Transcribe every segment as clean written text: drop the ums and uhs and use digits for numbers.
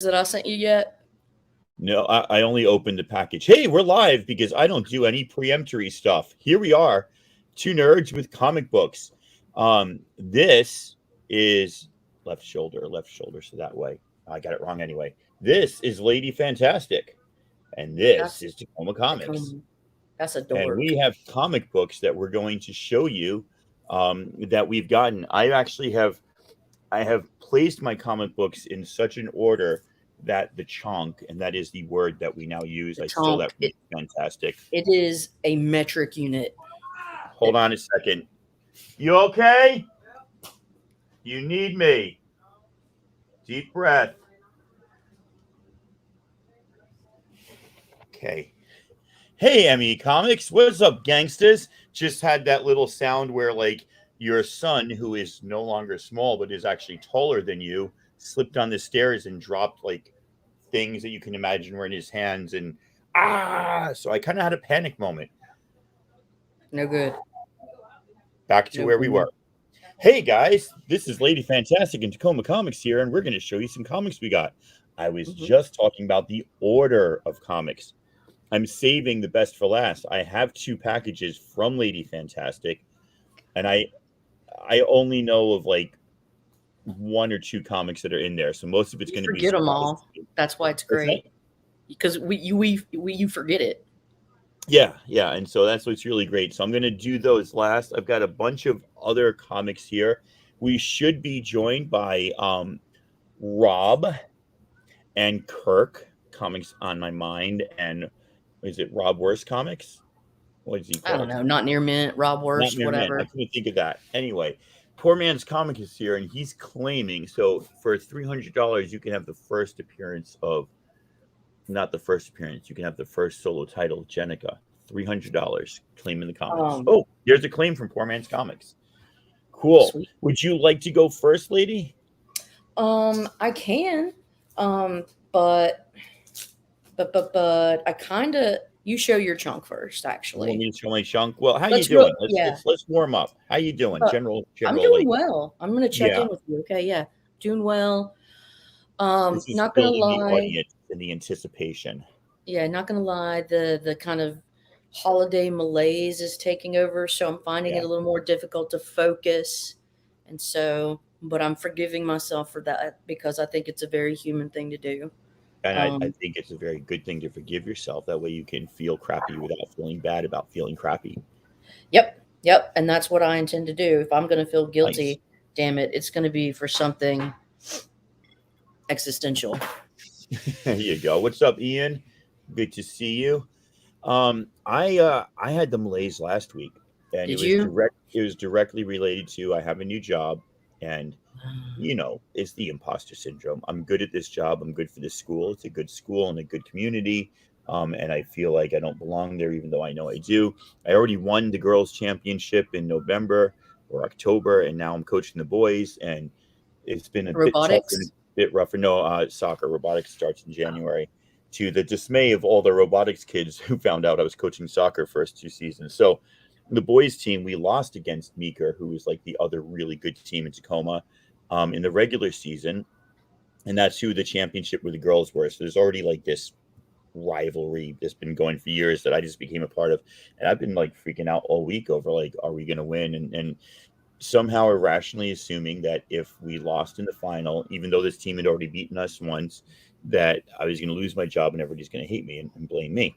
that I sent you yet? No, I only opened the package. Hey, we're live because I don't do any preemptory stuff. Here we are, two nerds with comic books. This is left shoulder, so that way I got it wrong anyway. This is Lady Fantastic, and this That's is Tacoma Comics. Tacoma. That's a And dork. we have comic books that we're going to show you that we've gotten. I have placed my comic books in such an order that the chunk, and that is the word that we now use. The I stole that chunk. from Fantastic. It is a metric unit. Hold on a second. You okay? You need me. Deep breath. Okay. Hey, ME Comics. What's up, gangsters? Just had that little sound where, like, your son, who is no longer small but is actually taller than you, slipped on the stairs and dropped, like, things that you can imagine were in his hands. And, so I kind of had a panic moment. No good. Back to No where we good. were. Hey, guys. This is Lady Fantastic and Tacoma Comics here, and we're going to show you some comics we got. I was just talking about the order of comics. I'm saving the best for last. I have two packages from Lady Fantastic, and I only know of like one or two comics that are in there. So most of it's going to be Forget them all. surprises. That's why it's What's that? great. Because you forget it. Yeah, and so that's what's really great. So I'm going to do those last. I've got a bunch of other comics here. We should be joined by Rob and Kirk, Comics on My Mind, and is it Rob Worst Comics? What is he I don't called? know. Not near mint. Rob Not Worst. Mere Man. Whatever. I couldn't think of that. Anyway, Poor Man's Comic is here, and he's claiming so for $300 you can have the first appearance of, not the first appearance, you can have the first solo title, Jenica. $300 claim in the comics. Oh, here's a claim from Poor Man's Comics. Cool. Sweet. Would you like to go first, lady? I can. But I kind of. You show your chunk first, You want actually. me to show my chunk? Well, how Let's you doing? yeah. Let's warm up. How you doing? Uh, General I'm like, doing well. I'm gonna check yeah. in with you. Okay, yeah, doing well. This is Not gonna building the lie. audience and the anticipation. Yeah, not gonna lie. The kind of holiday malaise is taking over, so I'm finding Yeah. it a little more difficult to focus. And so, but I'm forgiving myself for that because I think it's a very human thing to do. And I Um, think it's a very good thing to forgive yourself. That way you can feel crappy without feeling bad about feeling crappy. yep, and that's what I intend to do. If I'm gonna feel Nice. guilty, damn it, it's gonna be for something existential. There you go. What's up, Ian? Good to see you. I had the malaise last week, and Did you? it was directly related to I have a new job, and it's the imposter syndrome. I'm good at this job. I'm good for this school. It's a good school and a good community. And I feel like I don't belong there, even though I know I do. I already won the girls' championship in November or October, and now I'm coaching the boys, and it's been a bit tough and Robotics? a bit rougher. No, soccer robotics starts in January. To the dismay of all the robotics kids who found out I was coaching soccer first 2 seasons. So the boys team, we lost against Meeker, who was like the other really good team in Tacoma in the regular season, and that's who the championship with the girls were. So there's already like this rivalry that's been going for years that I just became a part of, and I've been like freaking out all week over like, are we going to win? And somehow irrationally assuming that if we lost in the final, even though this team had already beaten us once, that I was going to lose my job and everybody's going to hate me and blame me.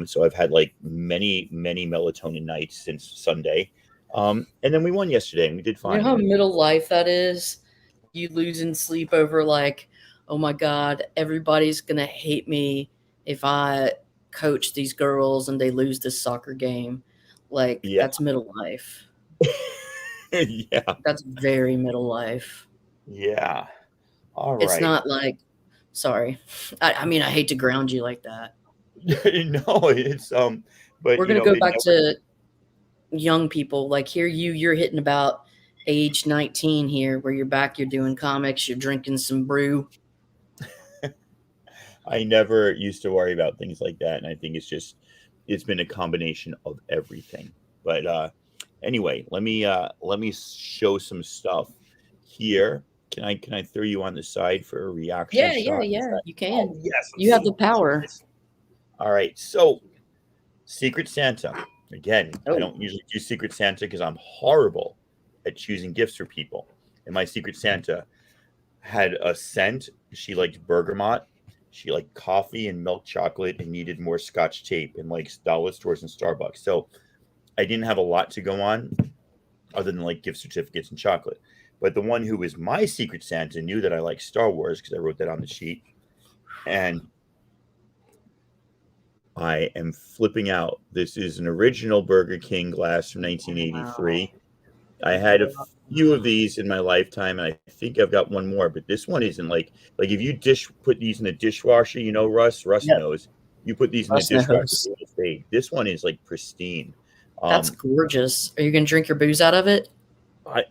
So I've had like many melatonin nights since Sunday. And then we won yesterday and we did You know fine. how middle life that is? You losing sleep over like, oh my God, everybody's gonna hate me if I coach these girls and they lose this soccer game. Like Yeah. that's middle life. Yeah. That's very middle life. Yeah. All It's right. not like, sorry. I mean, I hate to ground you like that. No, it's but We're you gonna know, go it back never. to young people. Like here, you're hitting about age 19 here, where you're back, you're doing comics, you're drinking some brew. I never used to worry about things like that, and I think it's been a combination of everything. But anyway, let me show some stuff here. Can I throw you on the side for a reaction Yeah, shot? you Oh can. yes, I'm You have so the power. all right. So Secret Santa. Again, I Oh, don't usually do Secret Santa because I'm horrible at choosing gifts for people. And my Secret Santa had a scent. She liked bergamot. She liked coffee and milk chocolate and needed more scotch tape and like dollar stores and Starbucks. So I didn't have a lot to go on other than like gift certificates and chocolate. But the one who was my Secret Santa knew that I liked Star Wars because I wrote that on the sheet. And I am flipping out. This is an original Burger King glass from wow. 1983. I had a few of these in my lifetime, and I think I've got one more. But this one isn't like if you put these in a dishwasher, you know, Russ Yep. knows. You put these in the Russ dishwasher, knows. they will fade. This one is like pristine. That's Um, gorgeous. Are you gonna drink your booze out of it?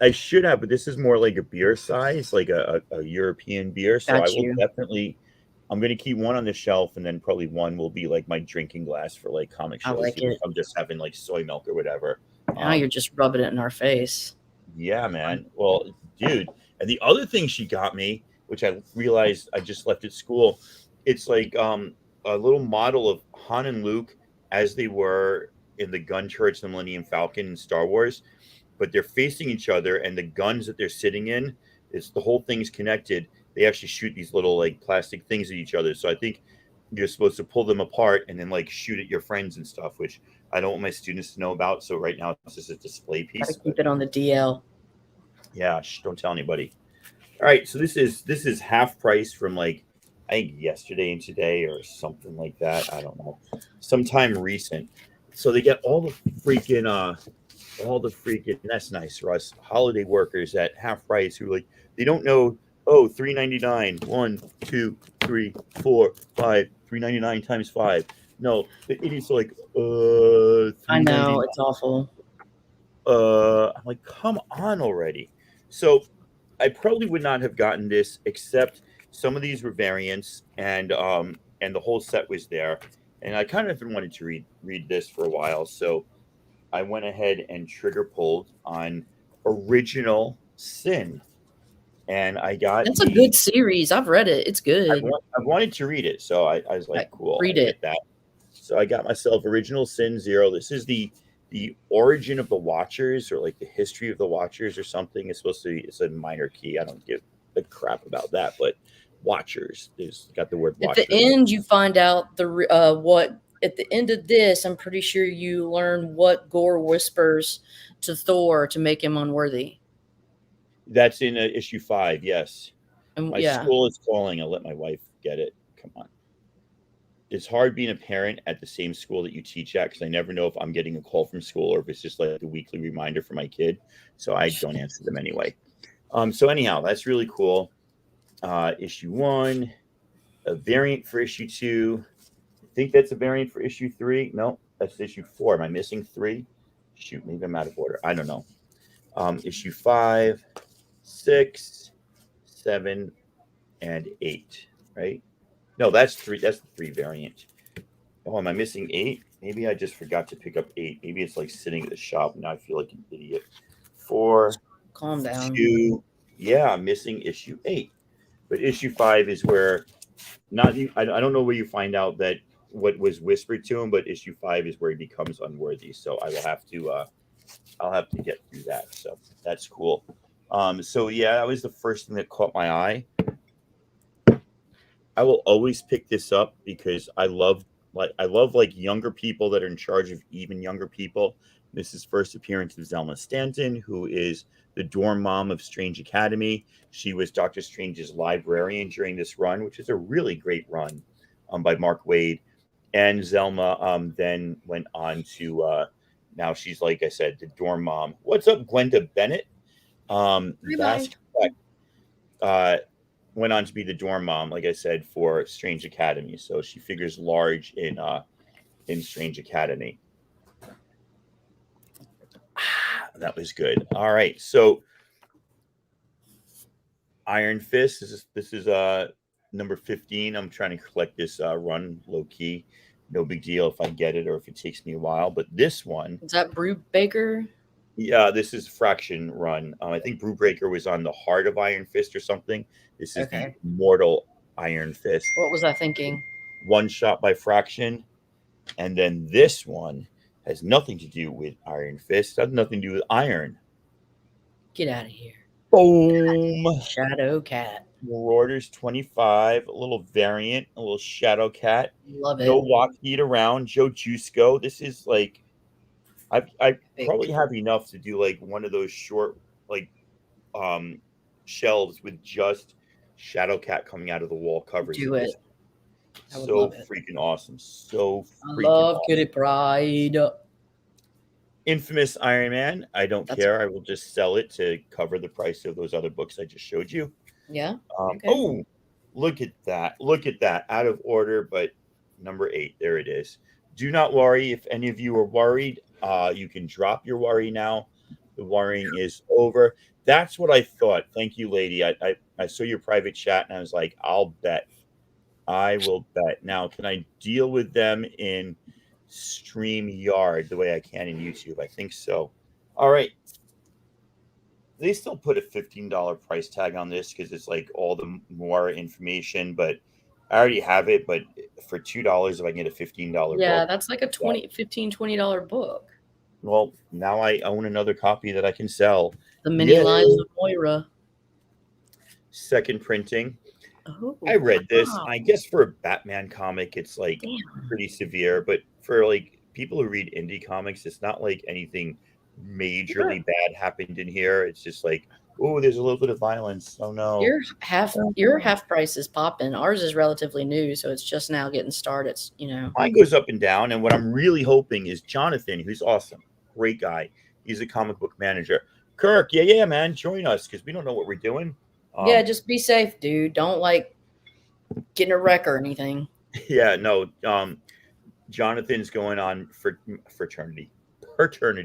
I should have, but this is more like a beer size, like a European beer. So I Got will you. definitely. I'm gonna keep one on the shelf, and then probably one will be like my drinking glass for like comic I shows, like even if it. I'm just having like soy milk or whatever. Now you're Um, just rubbing it in our face. Yeah, man. Well, dude, and the other thing she got me, which I realized I just left at school, it's like a little model of Han and Luke as they were in the gun turrets, the Millennium Falcon in Star Wars, but they're facing each other, and the guns that they're sitting in, it's the whole thing's connected. They actually shoot these little like plastic things at each other. So I think you're supposed to pull them apart and then like shoot at your friends and stuff, which I don't want my students to know about. So right now it's just a display Gotta piece. But keep it on the DL. yeah, don't tell anybody. All right, so this is half price from like I think yesterday and today or something like that. I don't know, sometime recent. So they get all the freaking that's nice, Russ. Holiday workers at half price who like they don't know. Oh, 3.99. 1, 2, 3, 4, 5. 3.99 times 5. No, the idiots are like I three ninety know, nine. it's awful. I'm like, come on already. So I probably would not have gotten this except some of these were variants and the whole set was there. And I kind of wanted to read this for a while. So I went ahead and trigger pulled on Original Sin. And I got That's a good series. I've read it. It's good. I wanted to read it. So I was like, Like, cool, read I'll it. get that. So I got myself Original Sin Zero. This is the origin of the Watchers or like the history of the Watchers or something. It's supposed to be it's a minor key. I don't give a crap about that, but Watchers. There's got the word At the Watchers in it. end, you find out what. At the end of this, I'm pretty sure you learn what Gore whispers to Thor to make him unworthy. That's in issue 5. Yes, And my yeah, school is calling. I'll let my wife get it. Come on. It's hard being a parent at the same school that you teach at because I never know if I'm getting a call from school or if it's just like a weekly reminder for my kid. So I don't answer them anyway. So anyhow, that's really cool. Issue 1, a variant for issue 2. I think that's a variant for issue 3. No, that's issue 4. Am I missing 3? Shoot, maybe I'm out of order. I don't know. Issue 5, 6, 7, and 8. Right? No, that's 3. That's the 3 variant. Oh, am I missing 8? Maybe I just forgot to pick up 8. Maybe it's like sitting at the shop. Now I feel like an idiot. 4, calm down. 2. Yeah, I'm missing issue 8. But issue 5 is where I don't know where you find out that what was whispered to him, but issue 5 is where he becomes unworthy. So I will have to I'll have to get through that. So that's cool. So yeah, that was the first thing that caught my eye. I will always pick this up because I love like younger people that are in charge of even younger people. This is first appearance of Zelma Stanton, who is the dorm mom of Strange Academy. She was Doctor Strange's librarian during this run, which is a really great run by Mark Waid. And Zelma then went on to now she's like I said, the dorm mom. What's up, Gwenda Bennett? Bye. That's correct. Uh, went on to be the dorm mom, like I said, for Strange Academy. So she figures large in Strange Academy. That was good. All right, so Iron Fist. This is number 15. I'm trying to collect this run low key. No big deal if I get it or if it takes me a while. But this one, Is that Brew Baker? Yeah, this is Fraction run. I think Brewbreaker was on the Heart of Iron Fist or something. This is the Okay. Mortal Iron Fist. What was I thinking? One shot by Fraction. And then this one has nothing to do with Iron Fist, has nothing to do with iron. Get out of here. Boom! Shadow Cat. Marauders 25, a little variant, a little Shadow Cat. Love No it. walk speed around. Joe Jusco. This is like I Epic. probably have enough to do like one of those short like um shelves with just Shadow Cat coming out of the wall covers Do of it. this. I would So love it. freaking awesome. So I freaking love awesome. Kitty Pride. Infamous Iron Man. I don't That's care. I will just sell it to cover the price of those other books I just showed you. yeah. Okay. Oh, look at that. Look at that. Out of order, but number 8. There it is. Do not worry. If any of you are worried, you can drop your worry now. The worrying is over. That's what I thought. Thank you, lady. I saw your private chat and I was like, I'll bet. I will bet. Now, can I deal with them in StreamYard the way I can in YouTube? I think so. All right. They still put a $15 price tag on this because it's like all the more information, but I already have it. But for $2, if I can get a $15 Yeah, book, that's like a $15-$20 book. well, now I own another copy that I can sell. The Many Lives of Moira. Second printing. Oh, I read this. wow. I guess for a Batman comic, it's like Damn. pretty severe, but for like people who read indie comics, it's not like anything majorly bad happened in here. It's just like, oh, there's a little bit of violence. Oh no. Your half price is popping. Ours is relatively new, so it's just now getting started. Mine goes up and down, and what I'm really hoping is Jonathan, who's awesome, great guy. He's a comic book manager. Kirk, yeah, man, join us because we don't know what we're doing. Yeah, just be safe, dude. Don't like get in a wreck or anything. Yeah, no. Jonathan's going on for paternity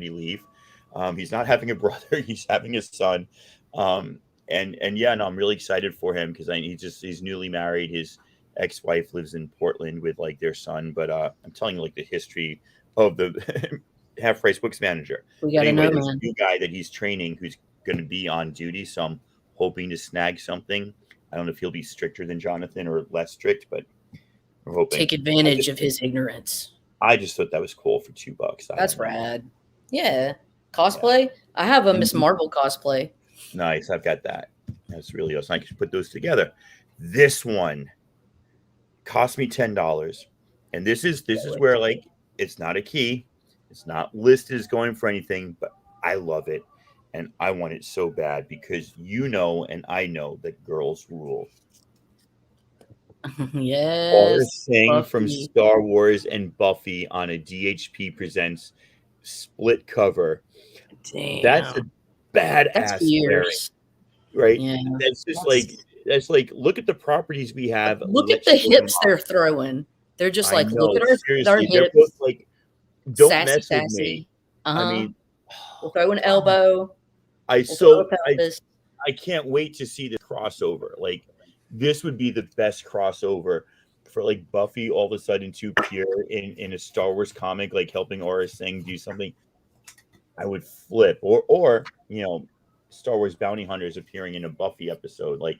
leave. He's not having a brother; he's having a son. And yeah, no, I'm really excited for him because he's newly married. His ex-wife lives in Portland with like their son. But I'm telling you, like the history of the Half Price Books manager. We gotta Anyway, know, this man. new guy that he's training who's going to be on duty. So I'm hoping to snag something. I don't know if he'll be stricter than Jonathan or less strict, but we're hoping. Take advantage of his ignorance. I just thought that was cool for $2. That's rad. Yeah. Cosplay? Yeah. I have a Miss Marvel cosplay. Nice. I've got that. That's really awesome. I can put those together. This one cost me $10. And this is where like it's not a key. It's not listed as going for anything, but I love it. And I want it so bad because you know and I know that girls rule. Yes. Aura Singh from Star Wars and Buffy on a DHP Presents split cover. Damn. That's a badass pairing, right? Yeah. That's like look at the properties we have. Look at the hips they're throwing. They're just like, look at our hips. They're both like, don't mess with me. I mean, we'll throw an elbow. I can't wait to see this crossover. Like, this would be the best crossover for like Buffy all of a sudden to appear in a Star Wars comic, like helping Aura Singh do something. I would flip, or Star Wars bounty hunters appearing in a Buffy episode. Like,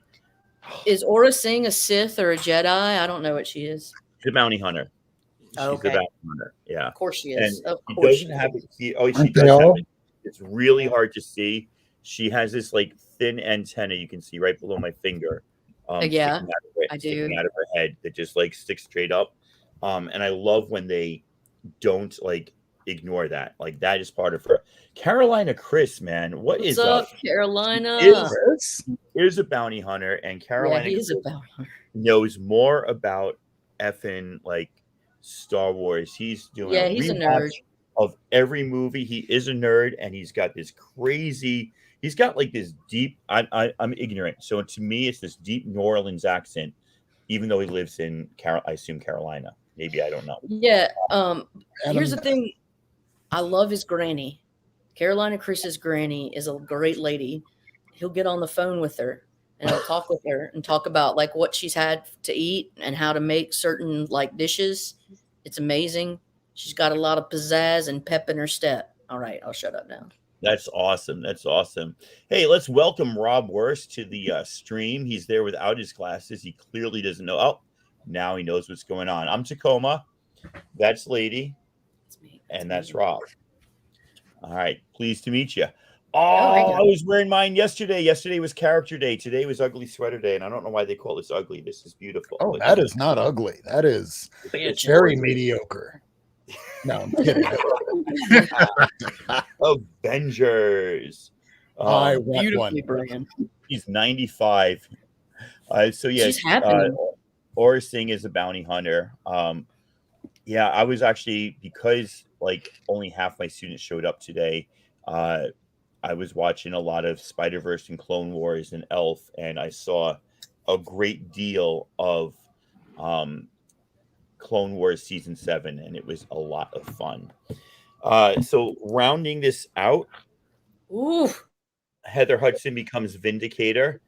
is Aura Singh a Sith or a Jedi? I don't know what she is. She's a bounty hunter. She's a bounty hunter. Yeah, of course she is. And of course, she doesn't have it. Oh, she does have it. It's really hard to see. She has this like thin antenna you can see right below my finger. Yeah, I do. Sticking out of her head that just like sticks straight up. And I love when they don't like ignore that. Like that is part of her. Carolina Chris, man, what's up, Carolina? Is a bounty hunter, and Carolina is a bounty hunter. Knows more about effing like Star Wars. He's doing he's a nerd of every movie. He is a nerd, and he's got this crazy. He's got like this deep. I'm ignorant, so to me, it's this deep New Orleans accent, even though he lives in I assume Carolina. Maybe I don't know. Yeah. Here's the thing. I love his granny. Carolina Chris's granny is a great lady. He'll get on the phone with her and he'll talk with her and talk about like what she's had to eat and how to make certain like dishes. It's amazing. She's got a lot of pizzazz and pep in her step. All right, I'll shut up now. That's awesome. That's awesome. Hey, let's welcome Rob Worst to the stream. He's there without his glasses. He clearly doesn't know. Oh, now he knows what's going on. I'm Tacoma. That's Lady. That's me. And that's Rob. All right. Pleased to meet you. Oh, I was wearing mine yesterday. Yesterday was character day. Today was ugly sweater day. And I don't know why they call this ugly. This is beautiful. Oh, that is not ugly. That is very mediocre. No, I'm kidding. Avengers. I want beautifully one. brand. He's 95. So yes, She's happening. Aura Singh is a bounty hunter. Yeah, I was actually, because like only half my students showed up today. I was watching a lot of Spider-Verse and Clone Wars and Elf, and I saw a great deal of Clone Wars season 7, and it was a lot of fun. So rounding this out, Ooh, Heather Hudson becomes Vindicator.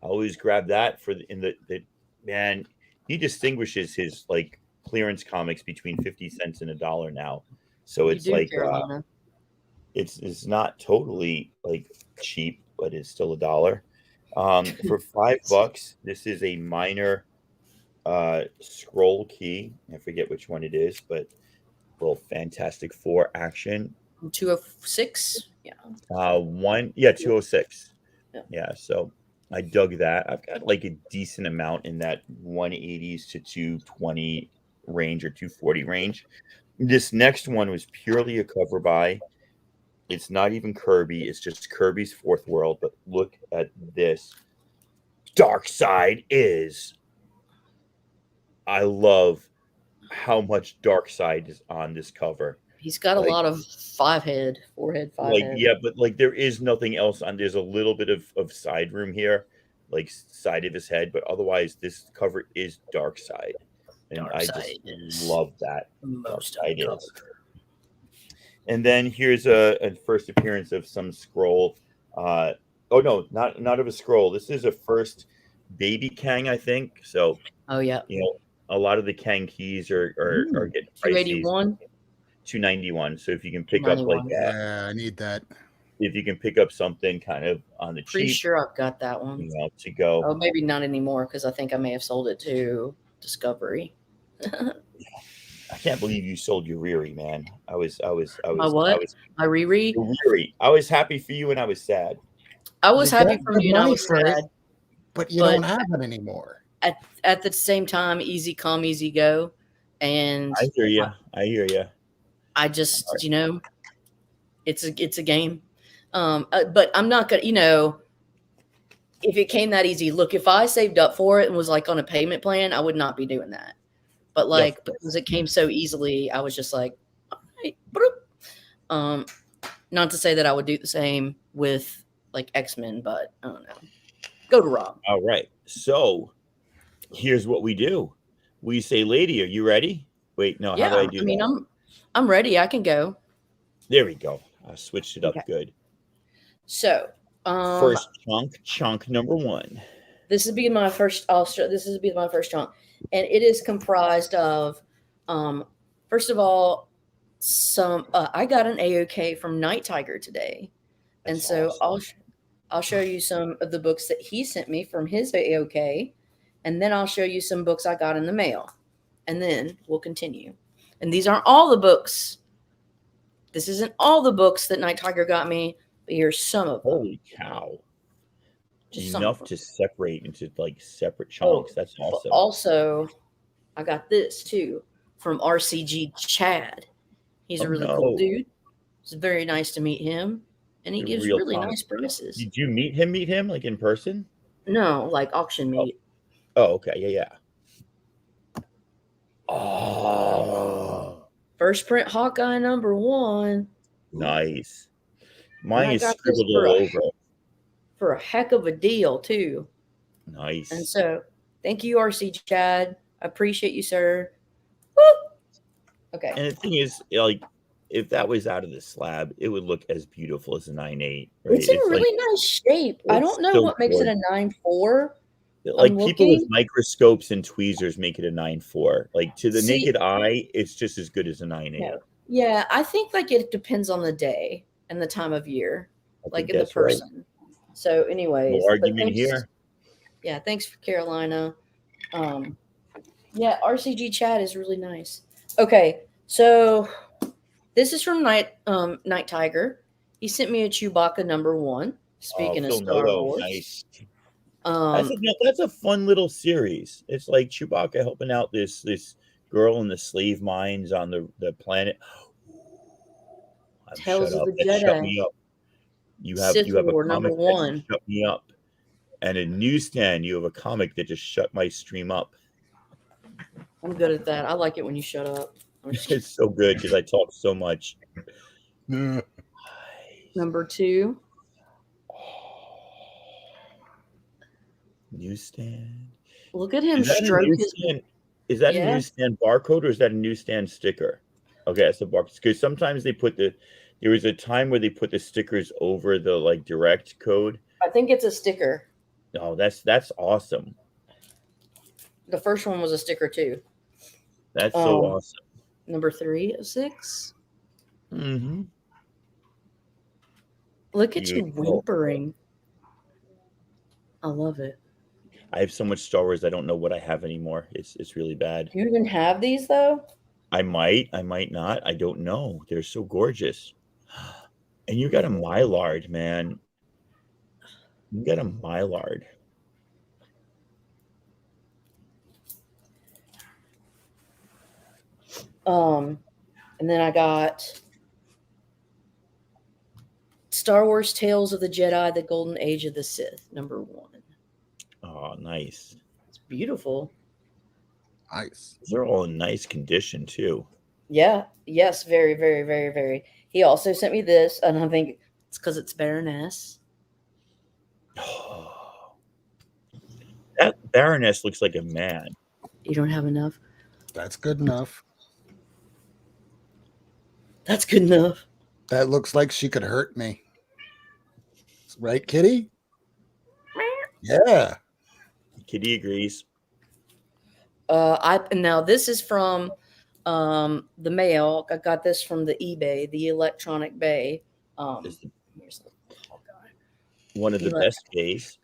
I always grab that for the man. He distinguishes his like clearance comics between 50 cents and $1 now. So it's like it's not totally like cheap, but it's still $1. For $5, this is a minor scroll key. I forget which one it is, but little Fantastic Four action. 206. Yeah. 206. Yeah. So I dug that. I've got like a decent amount in that 180s to 220 range or 240 range. This next one was purely a cover buy. It's not even Kirby. It's just Kirby's Fourth World. But look at this. Darkseid is. I love how much Darkseid is on this cover. He's got a lot of forehead, five-head. Yeah, but like there is nothing else on. There's a little bit of side room here, like side of his head, but otherwise this cover is Darkseid. And I just love that. Darkseid is. And then here's a first appearance of some scroll. Oh no, not of a scroll. This is a first baby Kang, I think. So a lot of the Kang keys are getting pricey. 281. 291. So if you can pick up like that. Yeah, I need that. If you can pick up something kind of on the cheap. Pretty sure I've got that one. To go. Oh, maybe not anymore because I think I may have sold it to Discovery. I can't believe you sold your Riri, man. I was My Riri? I was happy for you and I was sad. I was happy for you and I was sad. But you don't have it anymore. At the same time, easy come, easy go. And I hear you. I just, it's a game. But I'm not going to, if it came that easy, look, if I saved up for it and was like on a payment plan, I would not be doing that. But like, because it came so easily, I was just like, all right. Not to say that I would do the same with like X-Men, but I don't know. Go to Rob. All right. So here's what we do. We say, lady, are you ready? Wait, no, how do I do that? I'm ready. I can go. There we go. I switched it up good. So first chunk number 1. This will be my first chunk. And it is comprised of first of all, some I got an AOK from Night Tiger today. That's so awesome. I'll show you some of the books that he sent me from his AOK, and then I'll show you some books I got in the mail. And then we'll continue. And these aren't all the books. This isn't all the books that Night Tiger got me, but here's some of them. Holy cow. Just enough to separate into like separate chunks. That's awesome. Also, I got this too from RCG Chad. He's a really cool dude. It's very nice to meet him. And he gives really nice prices. Did you meet him like in person? No, like auction meet. Oh, okay. Yeah. Oh. First print Hawkeye #1. Nice. Mine is scribbled all over. For a heck of a deal, too. Nice. And so, thank you, RC Chad. I appreciate you, sir. Woo! Okay. And the thing is, like, if that was out of the slab, it would look as beautiful as a 9.8. Right? It's in really nice shape. I don't know what makes it a 9.4. Like people with microscopes and tweezers make it a 9.4. Like to the naked eye, it's just as good as a 9.8. Yeah, I think like it depends on the day. and the time of year, I like think in the that's right. person. So, anyways, No argument here. Yeah, thanks for Carolina. Yeah, RCG chat is really nice. Okay, so this is from Night Tiger. He sent me a Chewbacca #1. Speaking of Phil Star Noto, Wars, nice. um, That's a fun little series. It's like Chewbacca helping out this girl in the slave mines on the planet. Tales of the That shut Jedi, me up. You have Sith a War comic that #1. shut me up, and a newsstand. You have a comic that just shut my stream up. I'm good at that. I like it when you shut up. It's so good because I talk so much. #2. Newsstand. Look at him Is that a stroke his. newsstand? Is that a Yeah. newsstand barcode or is that a newsstand sticker? Okay, that's a barcode. Because sometimes they put there was a time where they put the stickers over the like direct code. I think it's a sticker. Oh, that's awesome. The first one was a sticker too. That's so awesome. #3 of 6. Mm-hmm. Look at you whimpering. I love it. I have so much Star Wars I don't know what I have anymore. It's really bad. Do you even have these though? I might not. I don't know. They're so gorgeous. And you got a Mylard, man. You got a Mylard. And then I got Star Wars Tales of the Jedi, The Golden Age of the Sith, #1. Oh, nice. It's beautiful. Nice. They're all in nice condition too. Yeah. Yes. Very, very, very, very. He also sent me this, and I think it's because it's Baroness. That Baroness looks like a man. You don't have enough? That's good enough. That's good enough. That looks like she could hurt me. Right, Kitty? Yeah. Kitty agrees. Now this is from the mail. I got this from the eBay, the Electronic Bay. Here's the one of the best bays.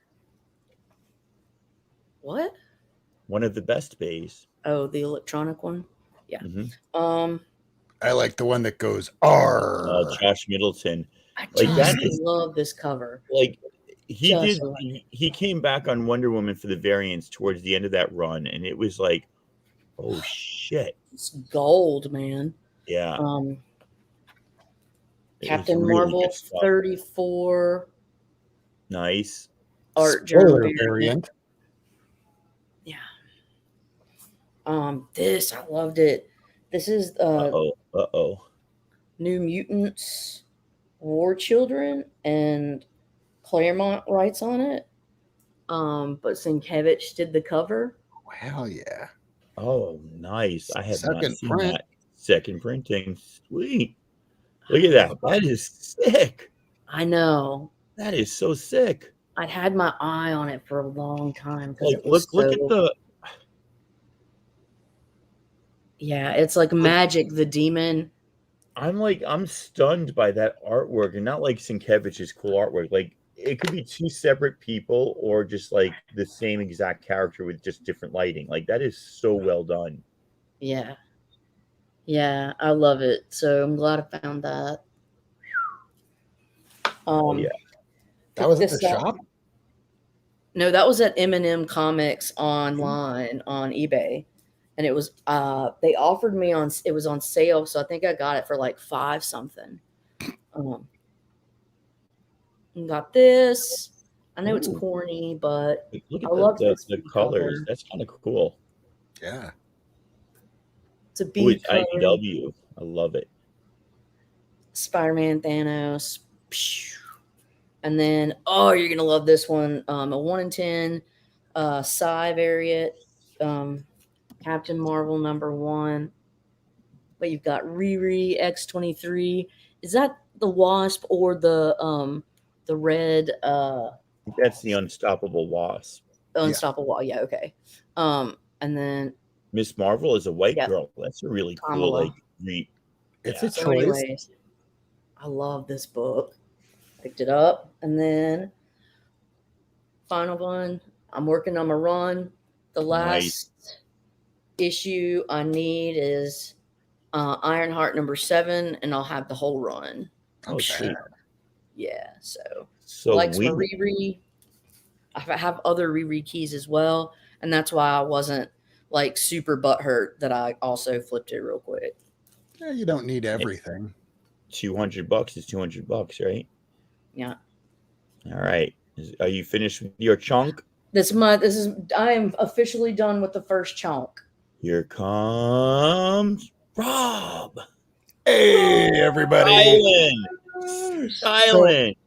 What? One of the best bays. Oh, the electronic one. Yeah. Mm-hmm. I like the one that goes R. Josh Middleton. I just love this cover. Like he came back on Wonder Woman for the variants towards the end of that run, and it was like, oh shit. It's gold, man. Yeah. Captain Marvel 34. Nice. Art journal variant. Yeah. This I loved it. This is New Mutants, War Children, and Claremont writes on it. But Sienkiewicz did the cover. Hell yeah. Oh, nice. I have not seen print. that. Second printing. Sweet. Look at that. That is sick. I know. That is so sick. I'd had my eye on it for a long time. Like, look at the. Yeah, it's like Magic the Demon. I'm stunned by that artwork, and not like Sienkiewicz's cool artwork. Like, it could be two separate people or just like the same exact character with just different lighting. Like, that is so well done. Yeah. Yeah, I love it. So I'm glad I found that. Yeah. That was at the shop? No, that was at M&M Comics online on eBay. And it was they offered me it was on sale, so I think I got it for like $5 something. Got this. I know it's corny, but look at I love the colors. Cover. That's kind of cool. Yeah. It's a B color. IDW. I love it. Spider-Man, Thanos. And then, you're gonna love this one. A 1 in 10 Psy variant. Captain Marvel #1. But you've got Riri X-23. Is that the Wasp or the red? That's the Unstoppable Wasp. Unstoppable. Yeah. Okay. And then Miss Marvel is a white girl. That's a really cool Kamala. read. It's a choice. Anyways, I love this book. Picked it up, and then final one. I'm working on my run. The last issue I need is Ironheart #7, and I'll have the whole run. Oh, sweet. Yeah, so So my Riri. I have other Riri keys as well, and that's why I wasn't like super butthurt that I also flipped it real quick. Yeah, you don't need everything. $200 is $200, right? Yeah. All right. Are you finished with your chunk? I am officially done with the first chunk. Here comes Rob. Hey, everybody. Silent. So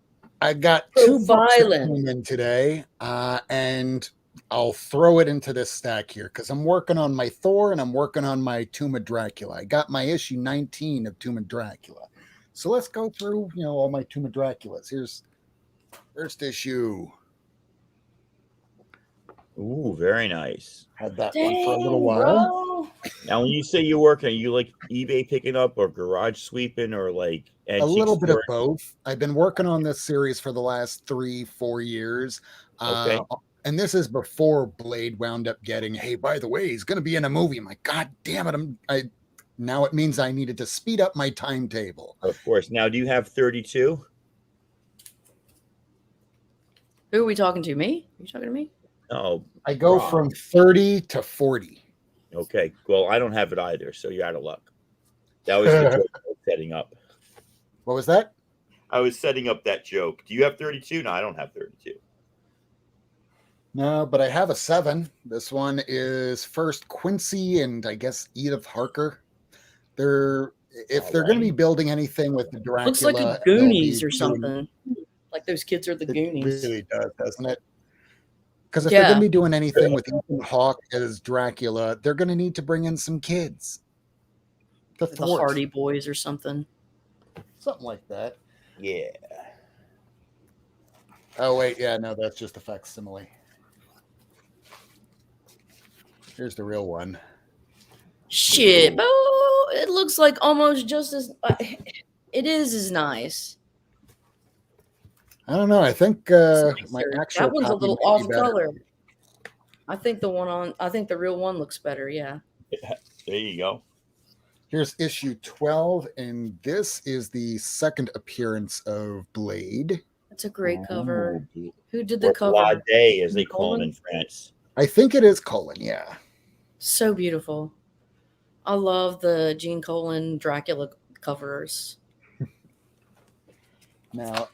I got 2 books that came in today, and I'll throw it into this stack here because I'm working on my Thor and I'm working on my Tomb of Dracula. I got my issue 19 of Tomb of Dracula. So let's go through, all my Tomb of Draculas. Here's first issue. Ooh, very nice. Had that one for a little while. Bro. Now, when you say you're working, are you like eBay picking up or garage sweeping or like a little bit of both? I've been working on this series for the last 3-4 years. Okay. And this is before Blade wound up getting, hey, by the way, he's going to be in a movie. I'm like, God damn it. Now it means I needed to speed up my timetable. Of course. Now, do you have 32? Who are we talking to? Me? Are you talking to me? Oh, I go from 30 to 40. Okay. Well, I don't have it either, so you're out of luck. That was the joke I was setting up. What was that? I was setting up that joke. Do you have 32? No, I don't have 32. No, but I have a 7. This one is first Quincy and I guess Edith Harker. They're going to be building anything with the Dracula, looks like a Goonies or something. Like those kids are the Goonies. It really does, doesn't it? Because if they're going to be doing anything with Ethan Hawke as Dracula, they're going to need to bring in some kids. The Hardy Boys or something. Something like that. Yeah. Oh, wait. Yeah, no, that's just a facsimile. Here's the real one. Shit. Oh, it looks like almost just as... it is as nice. I don't know. I think my actual that one's a little off color. I think the real one looks better. Yeah. There you go. Here's issue 12, and this is the second appearance of Blade. That's a great cover. Who did the cover? Blade, as they call it in France. I think it is Colin. Yeah. So beautiful. I love the Gene Colan Dracula covers. Now,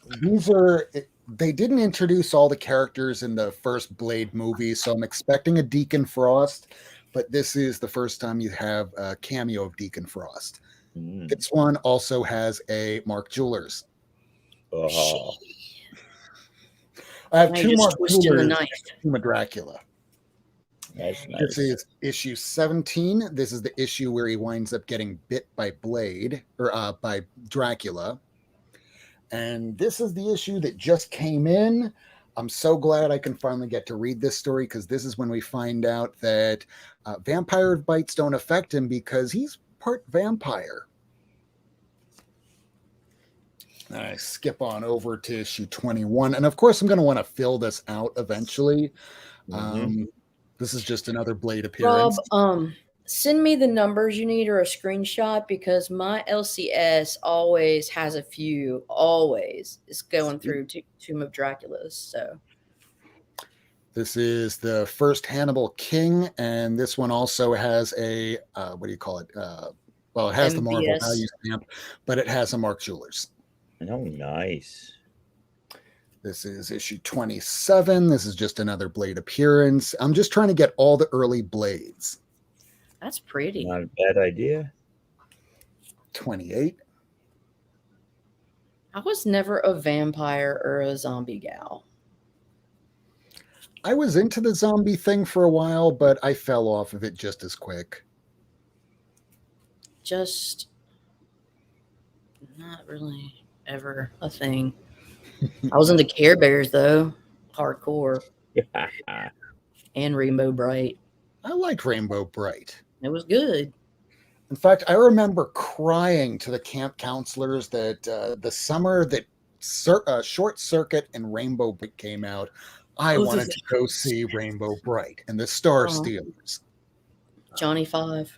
they didn't introduce all the characters in the first Blade movie, so I'm expecting a Deacon Frost, but this is the first time you have a cameo of Deacon Frost. This one also has a Mark Jewelers. Oh. I have 2 Mark Jewelers, Tomb of Dracula. That's nice. This is issue 17. This is the issue where he winds up getting bit by Blade, or by Dracula. And this is the issue that just came in. I'm so glad I can finally get to read this story because this is when we find out that vampire bites don't affect him because he's part vampire. I skip on over to issue 21. And of course, I'm going to want to fill this out eventually. This is just another Blade appearance. Rob, send me the numbers you need or a screenshot because my LCS always has a few. Always is going through Tomb of Dracula's. So this is the first Hannibal King, and this one also has a what do you call it? Well, it has the Marvel value stamp, but it has a Mark Jewelers. Oh, nice. This is issue 27. This is just another Blade appearance. I'm just trying to get all the early Blades. That's pretty. Not a bad idea. 28. I was never a vampire or a zombie gal. I was into the zombie thing for a while, but I fell off of it just as quick. Just not really ever a thing. I was into Care Bears, though. Hardcore. And Rainbow Bright. I like Rainbow Bright. It was good. In fact, I remember crying to the camp counselors that the summer that Short Circuit and Rainbow Bright came out, I Oh, wanted to go see Rainbow Bright and the Star Stealers. Johnny Five.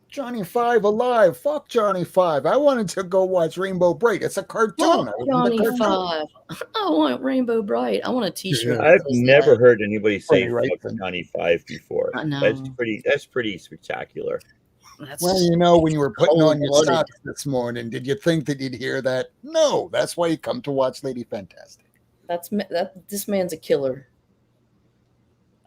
Johnny Five alive. Fuck Johnny Five. I wanted to go watch Rainbow Bright. It's a cartoon. Fuck Johnny Five. I want Rainbow Bright. I want a T-shirt. I've never heard anybody say Right, fuck Johnny Five before. I know. That's pretty spectacular. Well, you know, when you were putting on your cold-blooded. socks this morning, did you think that you'd hear that? No, that's why you come to watch Lady Fantastic. This man's a killer.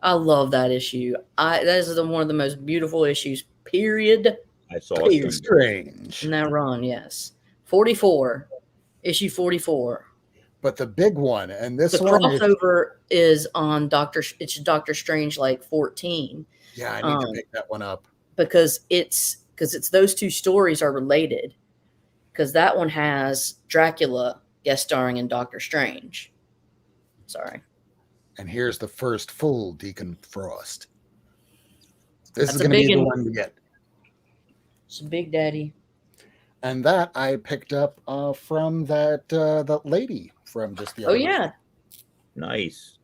I love that issue. That is one of the most beautiful issues. Period. I saw It's strange. In that run, yes. 44, issue 44. But the big one, and this The one crossover is on Doctor Strange like 14. Yeah, I need to pick that one up. Because it's those two stories are related. Because that one has Dracula guest starring in Doctor Strange. Sorry. And here's the first full Deacon Frost. This That's is going to be the one to get. It's a Big Daddy. And that I picked up from that lady from just the other Oh, yeah. Nice.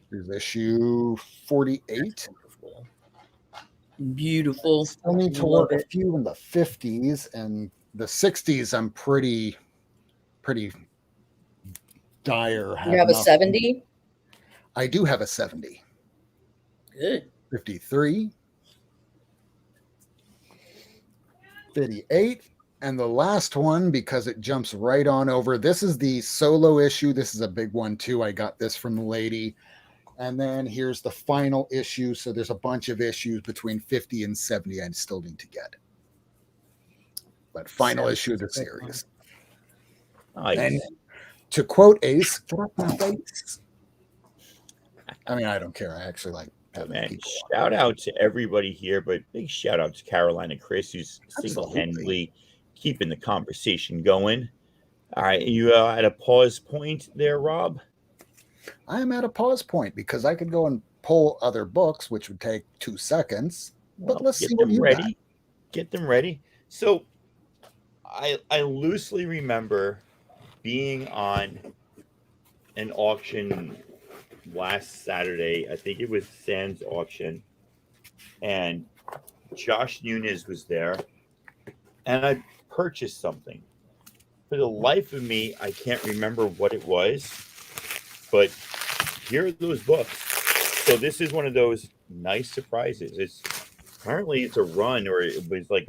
Here's issue 48. Beautiful. Still need to work a few in the 50s, and the 60s I'm pretty dire. You have a 70? I do have a 70. Good. 53. 58. And the last one, because it jumps right on over. This is the solo issue. This is a big one too. I got this from the lady. And then here's the final issue. So there's a bunch of issues between 50 and 70 I still need to get. But final issue of the series. Nice. And to quote Ace, get off my face. I mean, I don't care. I actually like having people. Shout out to everybody here, but big shout out to Carolina Chris, who's single-handedly keeping the conversation going. All right, you at a pause point there, Rob? I am at a pause point because I could go and pull other books, which would take 2 seconds. But let's see what you got. Get them ready. So I loosely remember being on an auction last Saturday. I think it was Sands auction, and Josh Nunez was there, and I purchased something. For the life of me, I can't remember what it was, but here are those books. So this is one of those nice surprises. Apparently it's a run, or it was like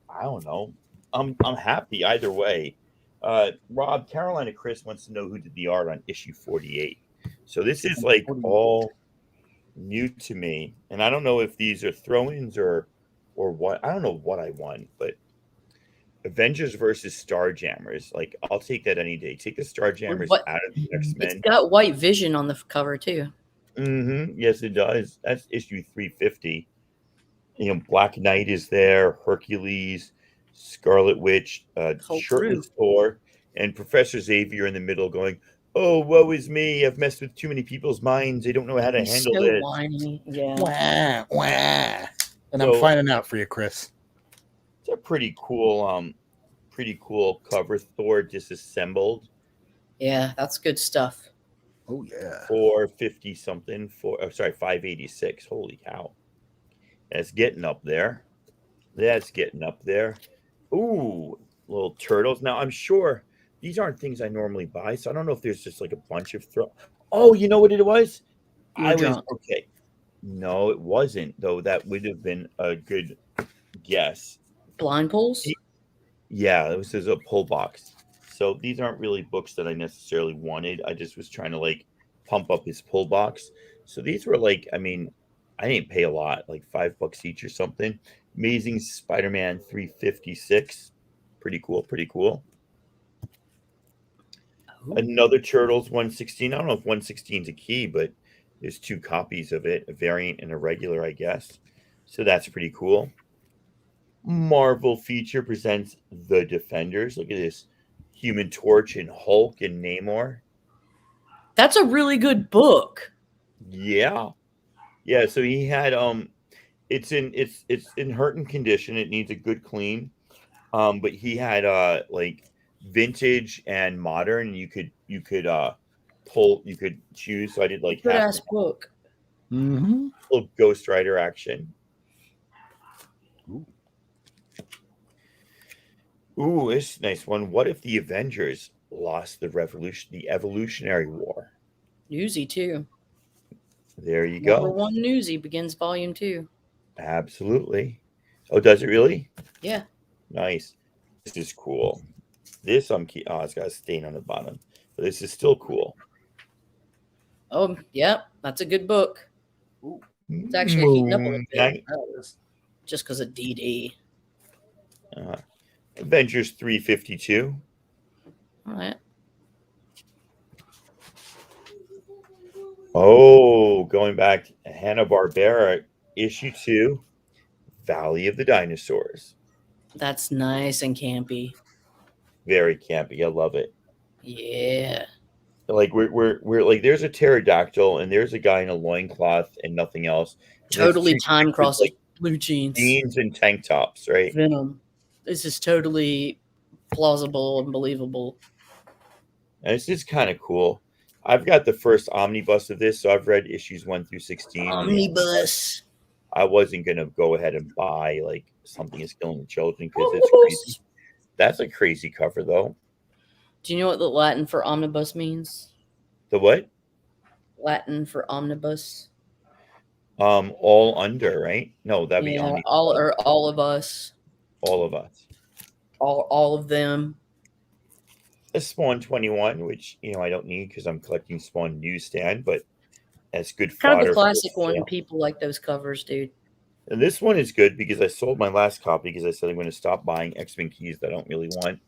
I don't know. I'm happy either way. Rob, Carolina Chris wants to know who did the art on issue 48. So this is like all new to me, and I don't know if these are throw-ins or what. I don't know what I won, but Avengers versus Starjammers. Like, I'll take that any day. Take the Starjammers out of the X-Men. It's got White Vision on the cover too. Mm-hmm. Yes, it does. That's issue 350. You know, Black Knight is there, Hercules, Scarlet Witch, Shirtless Thor, and Professor Xavier in the middle going, "Oh, woe is me! I've messed with too many people's minds. They don't know how to handle this." Whiny. Yeah. Wah, wah. And I'm finding out for you, Chris. It's a pretty cool cover. Thor disassembled. Yeah, that's good stuff. Oh yeah. 450 something. 586. Holy cow! That's getting up there. Ooh, little turtles. Now I'm sure these aren't things I normally buy, so I don't know if there's just like a bunch of Oh, you know what it was? Okay. No, it wasn't, though. That would have been a good guess. Blind pulls? Yeah, this is a pull box. So these aren't really books that I necessarily wanted. I just was trying to like pump up his pull box. So these were like, I mean, I didn't pay a lot, like $5 each or something. Amazing Spider-Man 356. Pretty cool. Ooh. Another Turtles 116. I don't know if 116 is a key, but there's 2 copies of it, a variant and a regular, I guess. So that's pretty cool. Marvel feature presents The Defenders. Look at this. Human Torch and Hulk and Namor. That's a really good book. Yeah. So he had it's in hurting condition. It needs a good clean. But he had like vintage and modern. You could pull, you could choose. So I did like Good half ass book. Mm-hmm. little Ghost Rider action. Ooh, this is a nice one. What if the Avengers lost the Evolutionary War? Newsy too. There you Number go. one Newsy begins volume 2. Absolutely. Oh, does it really? Yeah. Nice. This is cool. This oh, it's got a stain on the bottom, but this is still cool. Oh, yep. That's a good book. It's actually heating up a little bit. Just because of DD. Avengers 352. All right. Oh, going back, Hanna-Barbera, issue 2, Valley of the Dinosaurs. That's nice and campy. Very campy. I love it. Yeah. Like we're like there's a pterodactyl and there's a guy in a loincloth and nothing else. And Totally it's time crosses like blue jeans. jeans and tank tops, right? Venom. This is totally plausible and believable. And it's just kind of cool. I've got the first omnibus of this, so I've read issues 1 through 16. Omnibus. I wasn't gonna go ahead and buy like Something Is Killing the Children because it's crazy. That's a crazy cover, though. Do you know what the Latin for omnibus means? The what? Latin for omnibus. All under, right? No, that'd be omnibus. all of us. All of us. All of them. A Spawn 21, which I don't need because I'm collecting Spawn newsstand, but that's good fodder. Kind of the classic one. People like those covers, dude. And this one is good because I sold my last copy because I said I'm going to stop buying X-Men keys that I don't really want.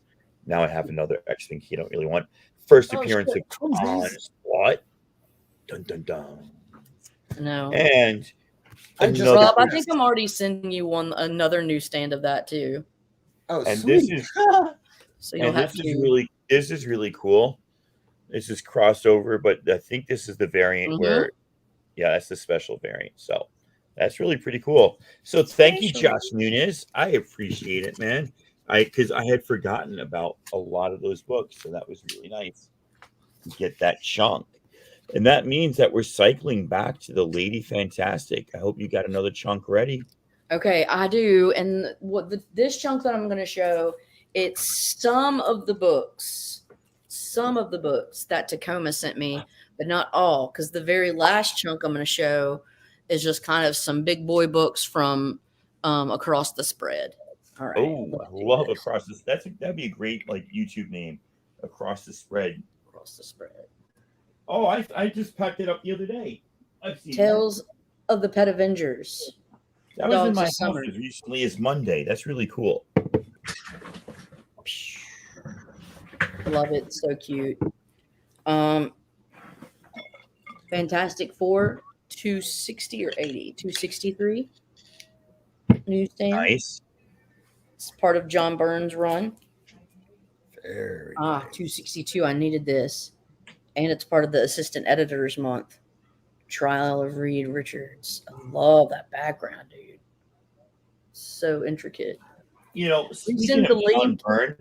Now I have another X-Men key I don't really want. First appearance of Onslaught. Dun dun dun. No. And Rob, I think I'm already sending you another newsstand of that too. Oh, and sweet. this is so you'll have to. This is really cool. This is crossover, but I think this is the variant where, that's the special variant. So that's really pretty cool. So thank you, Josh Nunes. I appreciate it, man. Because I had forgotten about a lot of those books, so that was really nice to get that chunk. And that means that we're cycling back to the Lady Fantastic. I hope you got another chunk ready. Okay, I do. And this chunk that I'm going to show, it's some of the books that Tacoma sent me, but not all, because the very last chunk I'm going to show is just kind of some big boy books from across the spread. All right. Oh, I love Across the Spread. That'd be a great YouTube name, Across the Spread. Across the Spread. Oh, I just packed it up the other day. I've seen Tales of the Pet Avengers. That was in my house as recently as Monday. That's really cool. Love it. So cute. Fantastic Four, 260 or 80? 263. Newsstand. Nice. It's part of John Byrne's run. Very 262. I needed this. And it's part of the Assistant Editors Month. Trial of Reed Richards. I love that background, dude. So intricate. Speaking of John Byrne,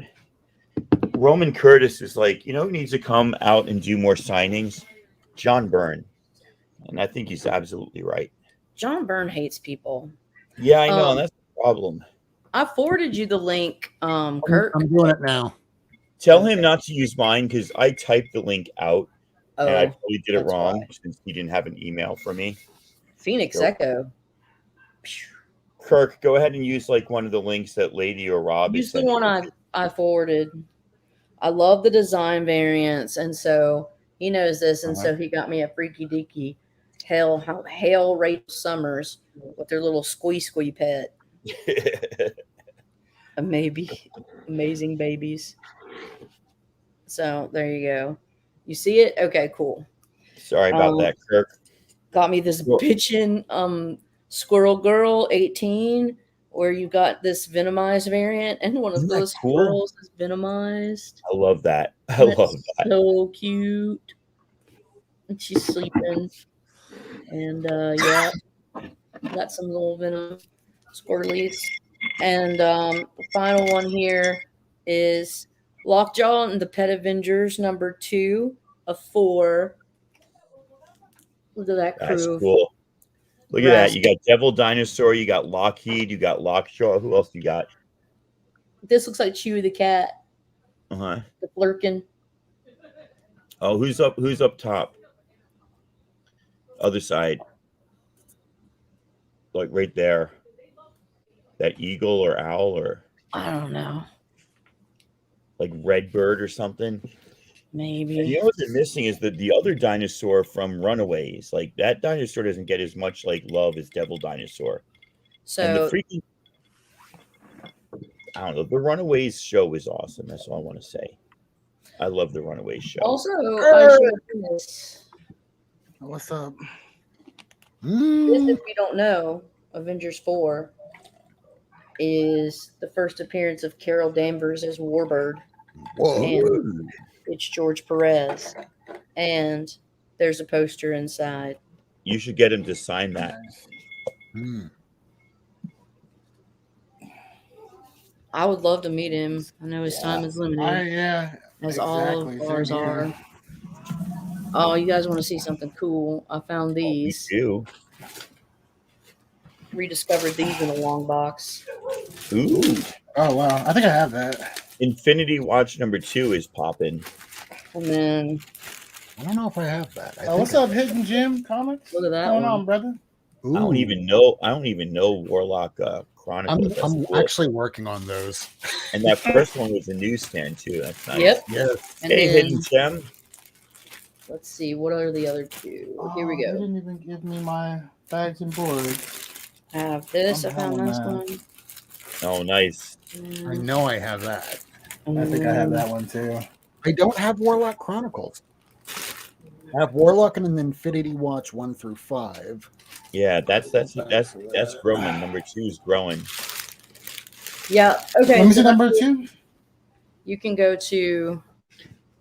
Roman Curtis is like, who needs to come out and do more signings? John Byrne. And I think he's absolutely right. John Byrne hates people. Yeah, I know. That's the problem. I forwarded you the link, Kirk. I'm doing it now. Tell him not to use mine because I typed the link out and I probably did it wrong since he didn't have an email for me. Phoenix Echo. Kirk, go ahead and use one of the links that Lady or Rob use the one I forwarded. I love the design variants, and so he knows this, and so he got me a freaky deaky Hail Rachel Summers with their little squee pet. Amazing babies. So there you go. You see it? Okay, cool. Sorry about that, Kirk. Got me this bitchin' Squirrel Girl 18, where you got this venomized variant, and one of those squirrels is venomized. I love that. I love that. So cute. And she's sleeping. And Got some little Venom squirrelies. And the final one here is Lockjaw and the Pet Avengers #2 of 4. Look at that That's crew. cool. Look at that. You got Devil Dinosaur, you got Lockheed, you got Lockjaw. Who else you got? This looks like Chewie the cat. Uh-huh. The Flurkin. Oh, who's up top? Other side. Like right there. That eagle or owl or I don't know. like red bird or something. Maybe. And you know what they're missing is that the other dinosaur from Runaways. Like that dinosaur doesn't get as much like love as Devil Dinosaur. And the So freaking I don't know. The Runaways show is awesome. That's all I want to say. I love the Runaways show. also, I should this. What's up? This, if you don't know, Avengers 4 is the first appearance of Carol Danvers as Warbird. Whoa. And it's George Perez. And there's a poster inside. You should get him to sign that. I would love to meet him. I know his time is limited. As all of ours are. Oh, you guys want to see something cool? I found these. You Rediscovered these in a long box. Ooh. Oh, wow. I think I have that. Infinity Watch #2 is popping. And then I don't know if I have that. What's up, Hidden Gem Comics? Look at that What's going one. on, brother? Ooh. I don't even know Warlock Chronicles. I'm cool. actually working on those. And that first one was a newsstand too. That's nice. Yep. Yes. And Hey, then, Hidden Gem. let's see, what are the other two? Here we They go. didn't even give me my bags and boards. I have this. I I'm found this hella one. Oh, nice. I know I have that. I think I have that one too. I don't have Warlock Chronicles. I have Warlock and an Infinity Watch 1 through 5. Yeah, that's growing. #2 is growing. Yeah. Okay. Let me see so number 2. You can go to.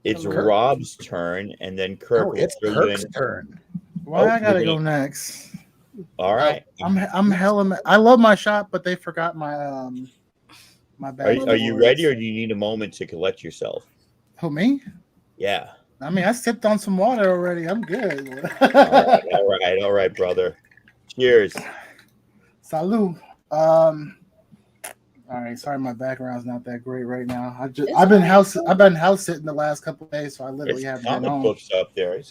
It's Kirk. Rob's turn, and then Kirk. Oh, will it's throw you Kirk's in. turn. Why I gotta go next? All right. I'm hella. I love my shop, but they forgot my my bag. Are you ready, or do you need a moment to collect yourself? Who, me? Yeah. I mean, I sipped on some water already. I'm good. All right, brother. Cheers. Salud. All right. Sorry, my background's not that great right now. I've been house sitting the last couple of days, so I literally There's haven't been comic home. books up there.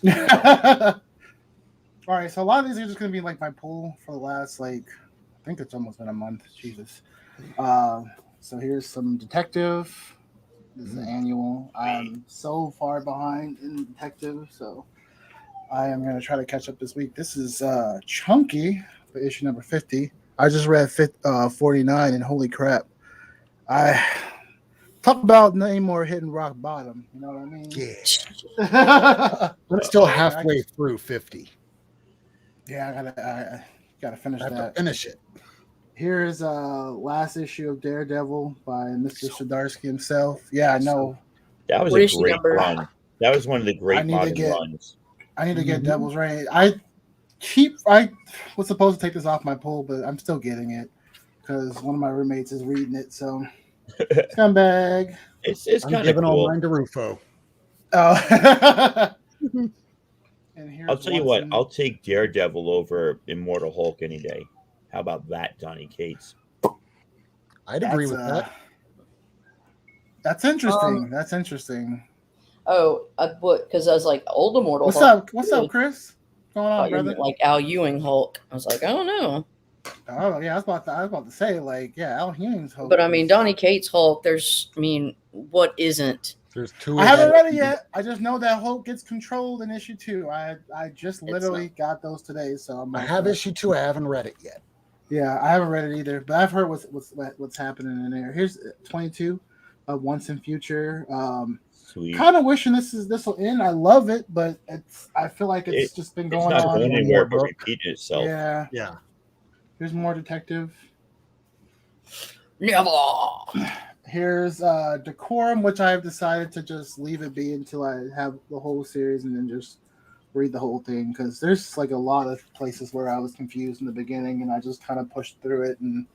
All right, so a lot of these are just gonna be like my pool for the last I think it's almost been a month. Jesus. So here's some detective. This is the annual. I'm so far behind in detective, so I am gonna try to catch up this week. This is chunky, for issue number 50. I just read 49, and holy crap! I talk about Namor hitting rock bottom. You know what I mean? Yeah. I'm still halfway through 50. Yeah, I gotta finish I have that. to finish it. Here's last issue of Daredevil by Mr. Sadarsky himself. Yeah, I know. That was What a issue great number? run. That was one of the great modern runs. I need to get Mhm. Devil's Reign. I was supposed to take this off my pull, but I'm still getting it because one of my roommates is reading it. So scumbag. It's I'm kind of giving all cool. mine to Rufo. Oh. And here's I'll tell you what. Watson. I'll take Daredevil over Immortal Hulk any day. How about that, Donny Cates? I'd agree with that. That's interesting. That's interesting. Oh, what? Because I was like, old Immortal What's Hulk. up? What's up, Chris? What's going on, You brother? meant like Al Ewing Hulk. I was like, I don't know. Oh yeah, I was about to say Al Ewing's Hulk. But I mean, Donny Cates Hulk, what isn't? There's two. I haven't read it yet. I just know that Hulk gets controlled in issue 2. I just literally got those today, so I'm I have issue 2. I haven't read it yet. Yeah, I haven't read it either, but I've heard what's happening in there. Here's 22, Once and Future. Sweet. Kind of wishing this will end. I love it, but I feel like it's just been going It's not on. going anywhere but repeating itself. Yeah. Here's more detective. Never. Here's Decorum, which I have decided to just leave it be until I have the whole series and then just read the whole thing because there's like a lot of places where I was confused in the beginning, and I just kind of pushed through it. And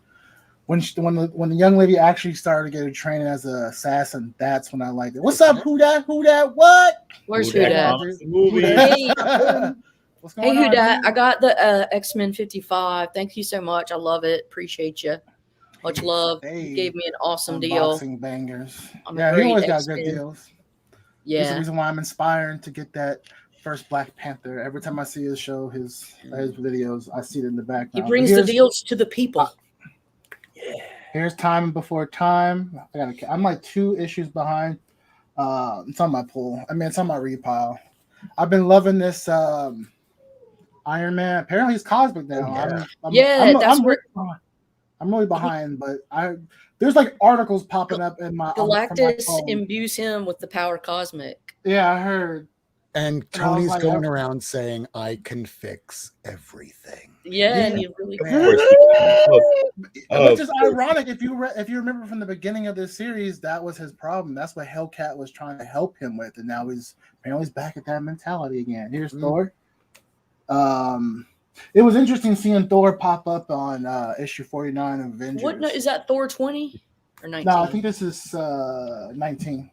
when the young lady actually started getting training as an assassin, that's when I liked it. What's up, who that? Who that? What? Where's Who dat? Hudat? Movie. Hey, What's hey, going on? Hudat. dude? I got the X-Men 55. Thank you so much. I love it. Appreciate you. Much love. You Hey, gave me an awesome deal. unboxing bangers. I'm a Yeah, he great always got good X-Men. deals. He's the Yeah. reason why I'm inspired to get that first Black Panther. Every time I see his show, his videos, I see it in the He background. brings the deals to the people. Here's Time Before Time. I'm like 2 issues behind. It's on my pull. I mean, it's on my repile. I've been loving this Iron Man. Apparently, he's cosmic now. I'm really behind, but there's like articles popping up in my from my Galactus phone. imbues him with the power cosmic. Yeah, I heard. And And I was Tony's like, going around saying, "I can fix everything." Yeah, Yeah. and you really Of can. course. Which is ironic if you remember from the beginning of this series, that was his problem. That's what Hellcat was trying to help him with, and now he's back at that mentality again. Here's Thor. It was interesting seeing Thor pop up on issue 49 of Avengers. What is that? Thor 20 or 19? No, I think this is 19.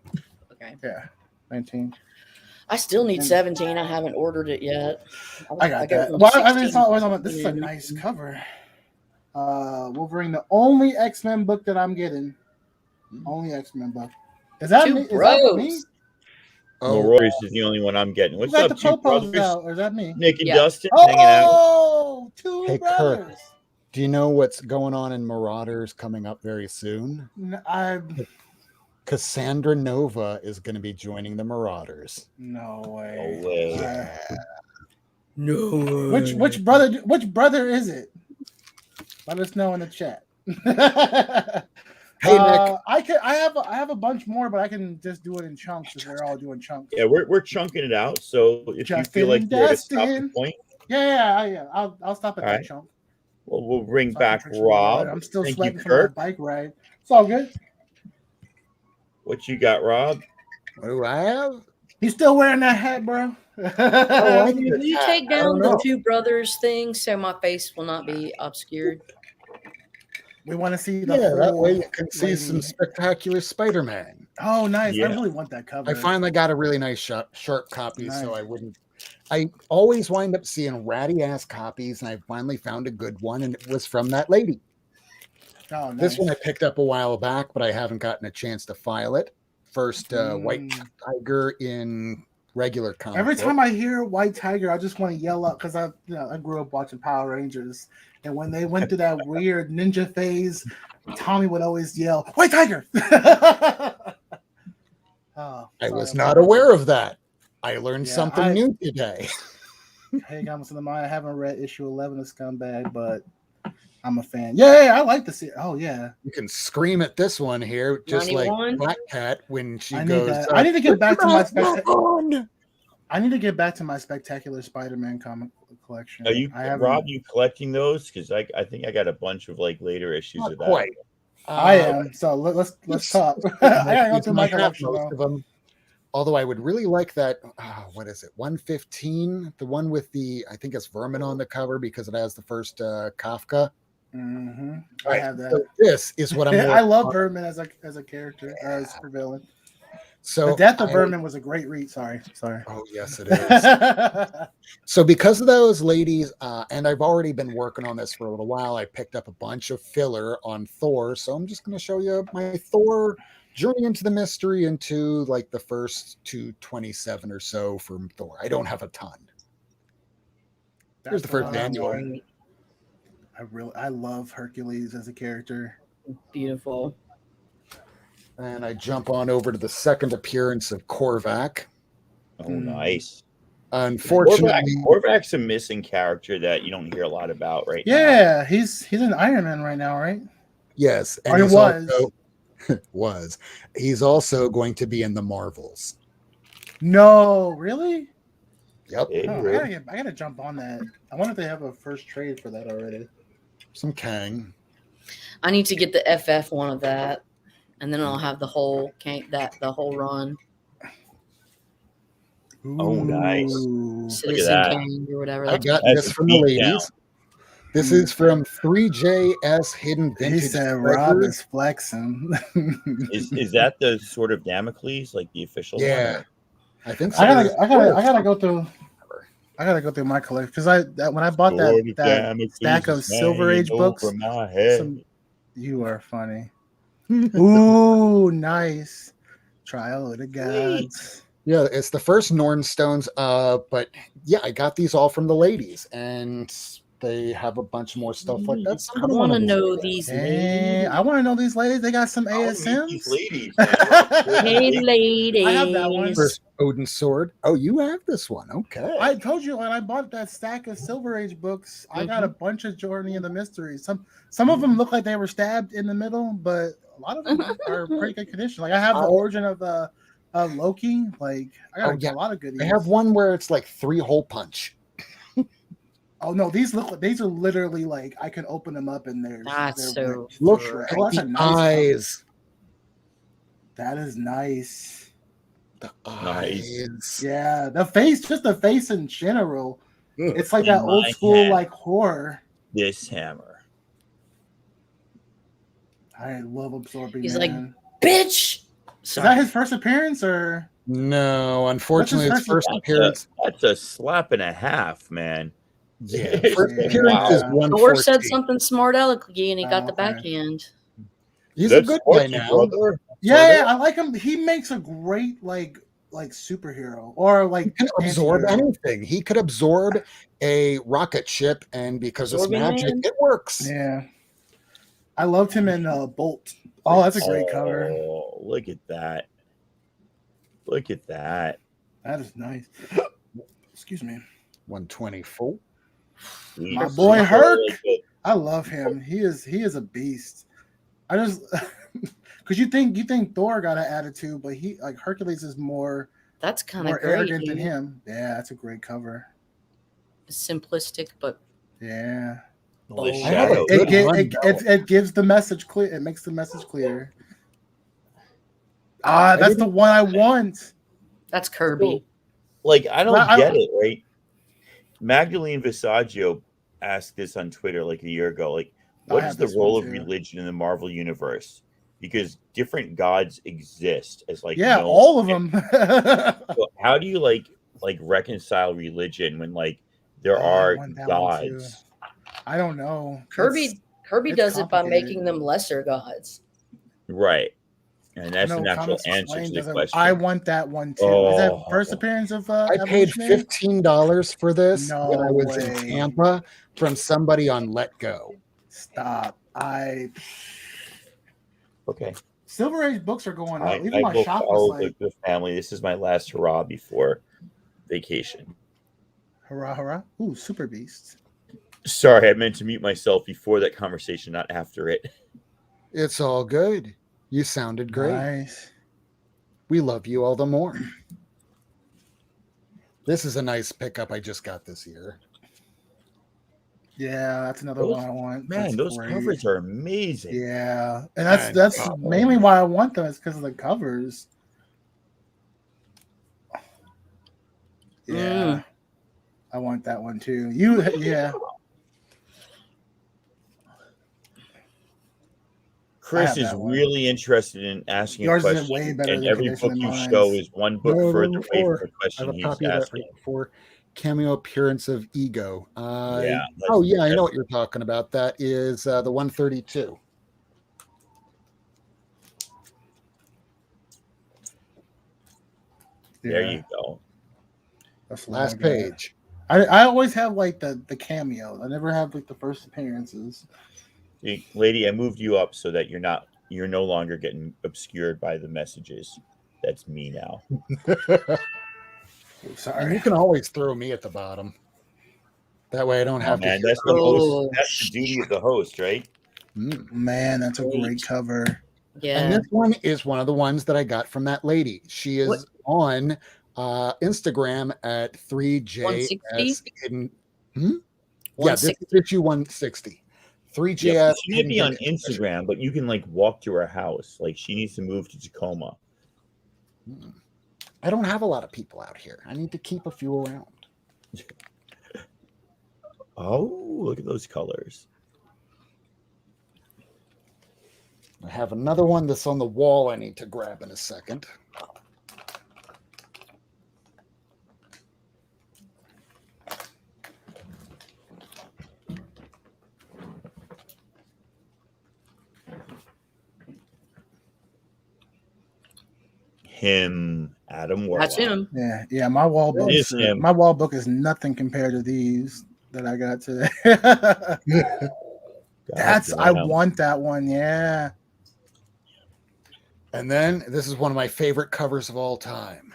Okay. Yeah, 19. I still need 17. I haven't ordered it yet. I got that. it from Well, I mean, 16. this is a nice cover. Wolverine, the only X-Men book that I'm getting. Only X-Men book. Is that Two me? Is that bros. me? Oh, Royce is the only one I'm getting. Who What's got up, the two proposes brothers? out? Or is that me? Nick and Yeah. Dustin hanging out. Oh, two Hey, brothers. Kirk. Do you know what's going on in Marauders coming up very soon? Cassandra Nova is going to be joining the Marauders. No way. No way. No. Which brother is it? Let us know in the chat. Hey, Nick. I have a bunch more, but I can just do it in chunks if we're all doing chunks. Yeah, we're chunking it out. So if you Justin feel like and you're at a stopping Dustin. point, Yeah. I'll stop at All that right. chunk. well, we'll bring So I can back drink some Rob. water. I'm still Thank sweating you, from my Kirk. bike ride. It's all good. What you got, Rob? What do I have? He's still wearing that hat, bro. I Will you take I don't down the know. two brothers thing so my face will not be obscured? We want to see the Yeah, that full way you can see lady. some spectacular Spider-Man. Oh, nice. Yeah. I really want that cover. I finally got a really nice sharp copy, so Nice. I wouldn't. I always wind up seeing ratty ass copies, and I finally found a good one, and it was from that lady. Oh, nice. This one I picked up a while back, but I haven't gotten a chance to file it. First White Tiger in regular comic Every book. time I hear White Tiger, I just want to yell up because I grew up watching Power Rangers, and when they went through that weird ninja phase, Tommy would always yell, "White Tiger!" I was not aware of that. I learned something new today. Hey, guys, I haven't read issue 11 of Scumbag, but I'm a fan. Yeah, I like to see it. Oh yeah, you can scream at this one here, just 91? like Black Cat when she I goes. need I need to get back to my on. I need to get back to my Spectacular Spider-Man comic collection. Are you, Rob? You collecting those? Because I think I got a bunch of like later issues Not of that. quite. I am. So let's talk. I gotta go through my collection. Most of them. Although I would really like that. What is it? 115, the one with the I think it's Vermin on the cover because it has the first Kafka. Mm-hmm. Right. I have that. So this is what I'm. I love Vermin as a character as a villain. So the death of Vermin was a great read. Sorry. Oh yes, it is. So because of those ladies, and I've already been working on this for a little while, I picked up a bunch of filler on Thor. So I'm just going to show you my Thor Journey into the Mystery into like the first 227 or so from Thor. I don't have a ton. Here's the first annual. I love Hercules as a character. Beautiful. And I jump on over to the second appearance of Korvac. Oh, nice. Unfortunately, Korvac's a missing character that you don't hear a lot about right now. Yeah, he's an Iron Man right now, right? Yes, and he was. He's also going to be in the Marvels. No, really? Yep. I gotta jump on that. I wonder if they have a first trade for that already. Some Kang. I need to get the FF one of that, and then I'll have the whole run. Oh, nice. Ooh. Citizen that. Kane or whatever. I That's got That's this a from the beat down. ladies. This is from 3JS Hidden He Vintage said Rob Treasures. is flexing. Is that the Sword of Damocles, like the official one? Yeah, or- I think so. I gotta go through. I gotta go through my collection because when I bought Sword of that Damocles stack of is Silver Age hanging books, over my head. you are funny. Ooh, nice. Trial of the Gods. Yeah, it's the first Norn stones. But yeah, I got these all from the ladies, and they have a bunch more stuff like that. I want to know these Hey, ladies. I want to know these ladies. They got some I wanna meet these ASMs. ladies, man. Hey, ladies. I have that one. First Odin's sword. Oh, you have this one. Okay. I told you when I bought that stack of Silver Age books, I got a bunch of Journey and the Mysteries. Some of them look like they were stabbed in the middle, but a lot of them are pretty good condition. Like I have the origin of Loki. Like I got a lot of goodies. I have one where it's like 3-hole punch. Oh no, these are literally like I can open them up and That's so Look fresh. at that's the a nice eyes. That is nice. The Nice. eyes. Yeah, the face, just the face in general. Ugh. It's like In that old my school hand. like horror. This hammer. I love absorbing. He's like, Man. bitch. Is that his first appearance or? No, unfortunately, What's it's his first appearance. That's a slap and a half, man. Yeah, first appearance Wow. is Thor 114. said something smart alecky and he got the Okay. backhand. He's a That's good guy sporty, now. brother. Yeah, I like him. He makes a great like superhero or like He can absorb anti-hero. anything. He could absorb a rocket ship, and because it's Absorbing magic, Man? it works. Yeah, I loved him in Bolt. Oh, that's a great cover. Oh, look at that. Look at that. That is nice. Excuse me. 124. Sweet. My boy Herc. Like it. I love him. He is a beast. I just because you think Thor got an attitude, but he like Hercules is more That's kind of great. arrogant than Dude. him. Yeah, that's a great cover. Simplistic, but Yeah, All the Oh. I have a shadows. good run, it gives the message clear. It makes the message clear. That's the one I want. that's Kirby. Like, I don't Well, get it, right? Magdalene Visaggio asked this on Twitter like a year ago. Like, what I is have the this role one, of too. religion in the Marvel universe? Because different gods exist as like Yeah, known- all of them. So how do you like reconcile religion when like there Oh, I are want that one, too. gods? I don't know. Kirby it's does it by complicated. making them lesser gods. Right. And that's I the know natural Comics answer Explained to the doesn't- question. I want that one too. Is that Oh. first appearance of I paid Evolutionary? $15 for this No when I was in way. Tampa from somebody on Let Go. Stop. Okay. Silver Age books are going I up. Even my will shop follow was like, the family. This is my last hurrah before vacation. hurrah, hurrah. Ooh, Super Beast. Sorry, I meant to mute myself before that conversation, not after it. It's all good. You sounded great. Nice. We love you all the more. This is a nice pickup I just got this year. Yeah, that's another Those- one I want. Man, That's those great. covers are amazing. Yeah, and And that's mainly why I want them. Is because of the covers. Yeah, I want that one too. Yeah. Chris have is that one. really interested in asking Yours a is question, way better and than every condition book than you mine's. show is one book No, further no, away before. from the I question have a he's copy of that asking. right before. Cameo appearance of Ego. Yeah. Oh, yeah, I know what you're talking about. That is the 132. There Yeah, you go. that's what I Last got. page. I always have like the cameo. I never have like the first appearances. See, lady, I moved you up so that you're no longer getting obscured by the messages. That's me now. And Sorry. you can always throw me at the bottom. That way I don't Oh, have man, to. that's the Oh. host. That's the duty of the host, right? Man, that's a great cover. And Yeah. this one is one of the ones that I got from that lady. She is What? on Instagram at 3JS 160? Hidden. Yeah, this 160. is issue 160. 3JS. Yeah, she might be on Hidden Vintage Treasure. Instagram, but you can like walk to her house. Like she needs to move to Tacoma. I don't have a lot of people out here. I need to keep a few around. Oh, look at those colors. I have another one that's on the wall I need to grab in a second. Adam Warlock. That's him. Yeah. My wall book. It is him. My wall book is nothing compared to these that I got today. I want that one. Yeah. And then this is one of my favorite covers of all time.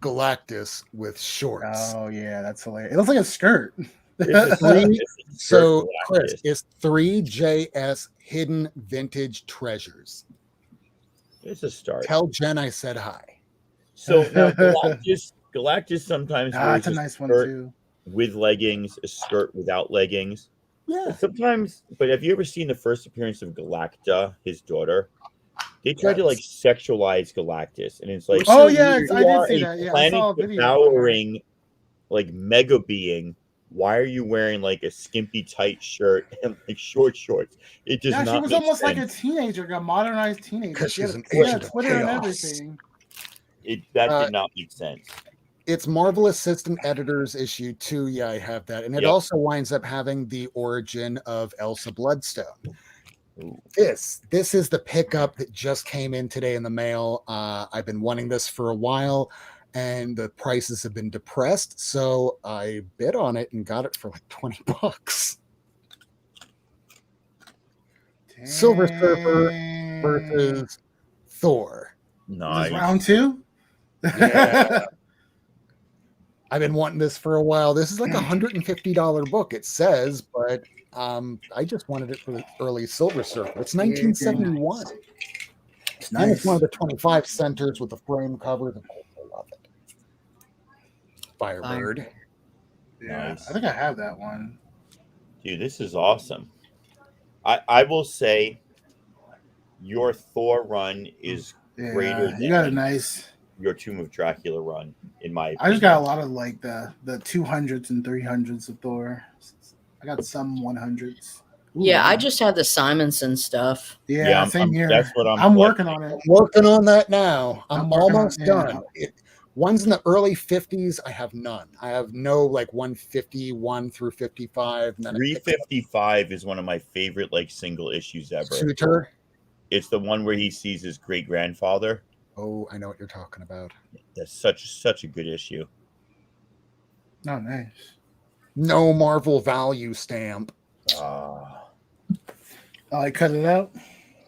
Galactus with shorts. Oh yeah, that's hilarious. It looks like a skirt. So Chris, it's 3JS Hidden Vintage Treasures. It's a start. Tell Jen I said hi. So now Galactus sometimes wears It's a nice one too. With leggings, a skirt without leggings. Yeah. Sometimes, but have you ever seen the first appearance of Galacta, his daughter? They tried to like sexualize Galactus, and it's like, oh yeah, I did see that. Yeah, I saw a video. Devouring, like mega being. Why are you wearing like a skimpy tight shirt and like short shorts? It does not. She was almost like a teenager, a modernized teenager. Because she's an Twitter agent of and chaos. everything. That did not make sense. It's Marvel Assistant Editors issue 2. Yeah, I have that. And it also winds up having the origin of Elsa Bloodstone. Ooh. This is the pickup that just came in today in the mail. I've been wanting this for a while, and the prices have been depressed. So I bid on it and got it for like $20. Dang. Silver Surfer versus Thor. Nice. Is this round 2? Yeah. I've been wanting this for a while. This is like $150 book, it says, but I just wanted it for the early Silver Surfer. It's 1971. Nice. And it's one of the 25 centers with the frame covers. I love it. Firebird. Yeah, nice. I think I have that one. Dude, this is awesome. I will say your Thor run is greater than you got a nice your Tomb of Dracula run, in my opinion. I just got a lot of like the 200s and 300s of Thor. I got some 100s. Ooh, yeah, I just had the Simonson stuff. Yeah, same here. That's what I'm working on it. Working on that now. I'm almost done. Yeah. One's in the early 50s. I have none. I have no like 151 through 55. 355 is one of my favorite like single issues ever. Shooter. It's the one where he sees his great grandfather. Oh, I know what you're talking about. That's such a good issue. Oh, nice. No Marvel value stamp. I cut it out.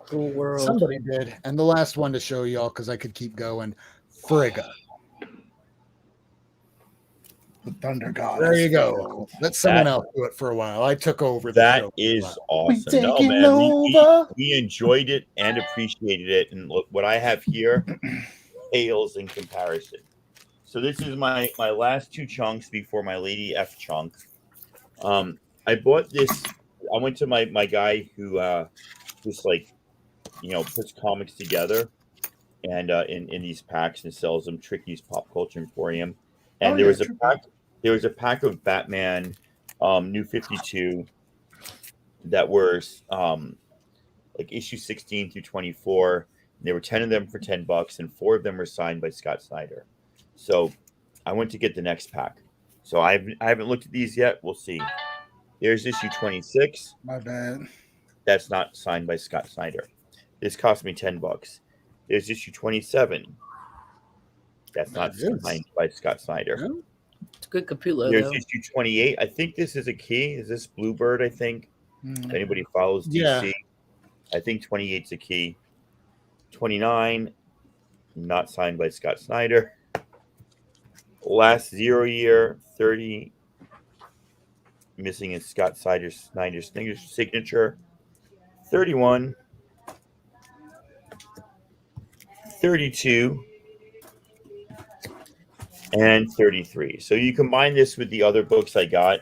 Cool world. Somebody did. And the last one to show y'all, because I could keep going. Frigga. The Thunder God. There you go. Let someone else do it for a while. I took over. That is awesome. No, man. We enjoyed it and appreciated it. And look, what I have here pales in comparison. So this is my last 2 chunks before my Lady F chunk. I bought this. I went to my guy who just like, puts comics together and in these packs and sells them. Tricky's Pop Culture Emporium. And there was a pack of Batman New 52 that were like issue 16 through 24. And there were 10 of them for $10, and 4 of them were signed by Scott Snyder. So I went to get the next pack. So I haven't looked at these yet. We'll see. There's issue 26. My bad. That's not signed by Scott Snyder. This cost me $10. There's issue 27. That's not signed by Scott Snyder. Yeah. It's a good Capullo, There's though. issue 28. I think this is a key. Is this Bluebird, I think? If anybody follows DC. Yeah. I think 28's a key. 29, not signed by Scott Snyder. Last 0 year, 30, missing is Scott Snyder's signature. 31, 32, and 33. So you combine this with the other books I got,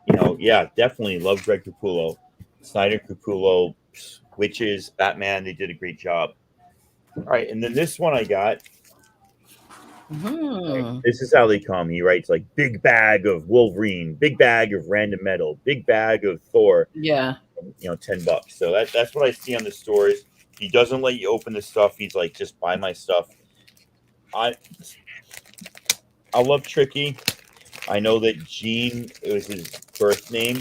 definitely love Greg Capullo. Snyder, Capullo, Witches, Batman, they did a great job. All right, and then this one I got Hmm. This is how they come. He writes like big bag of Wolverine, big bag of random metal, big bag of Thor. Yeah. $10. So that's what I see on the stores. He doesn't let you open the stuff. He's like, just buy my stuff. I love Tricky. I know that Jean, it was his birth name.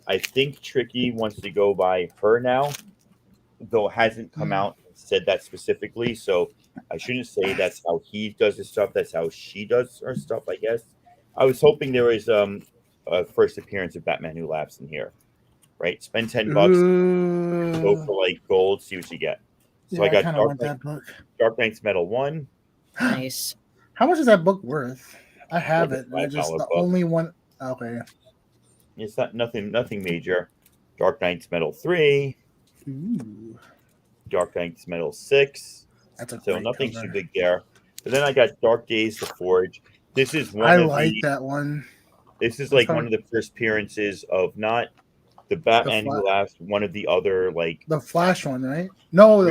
I think Tricky wants to go by her now, though it hasn't come out and said that specifically. So I shouldn't say that's how he does his stuff. That's how she does her stuff, I guess. I was hoping there was a first appearance of Batman Who Laughs in here, right? Spend $10, go for like gold, see what you get. So yeah, I got kind of want that book. Dark Knight's Metal 1. Nice. How much is that book worth? I have Like it. a I just $5 the book. only one. Okay. It's not nothing major. Dark Knight's Metal 3, Ooh, Dark Knight's Metal 6. that's a So great nothing cover. too big there. But then I got Dark Days the Forge. This is one I of like the that one. this is That's like one of the first appearances of not the Batman Who Laughs, one of the other like The Flash one, right? No,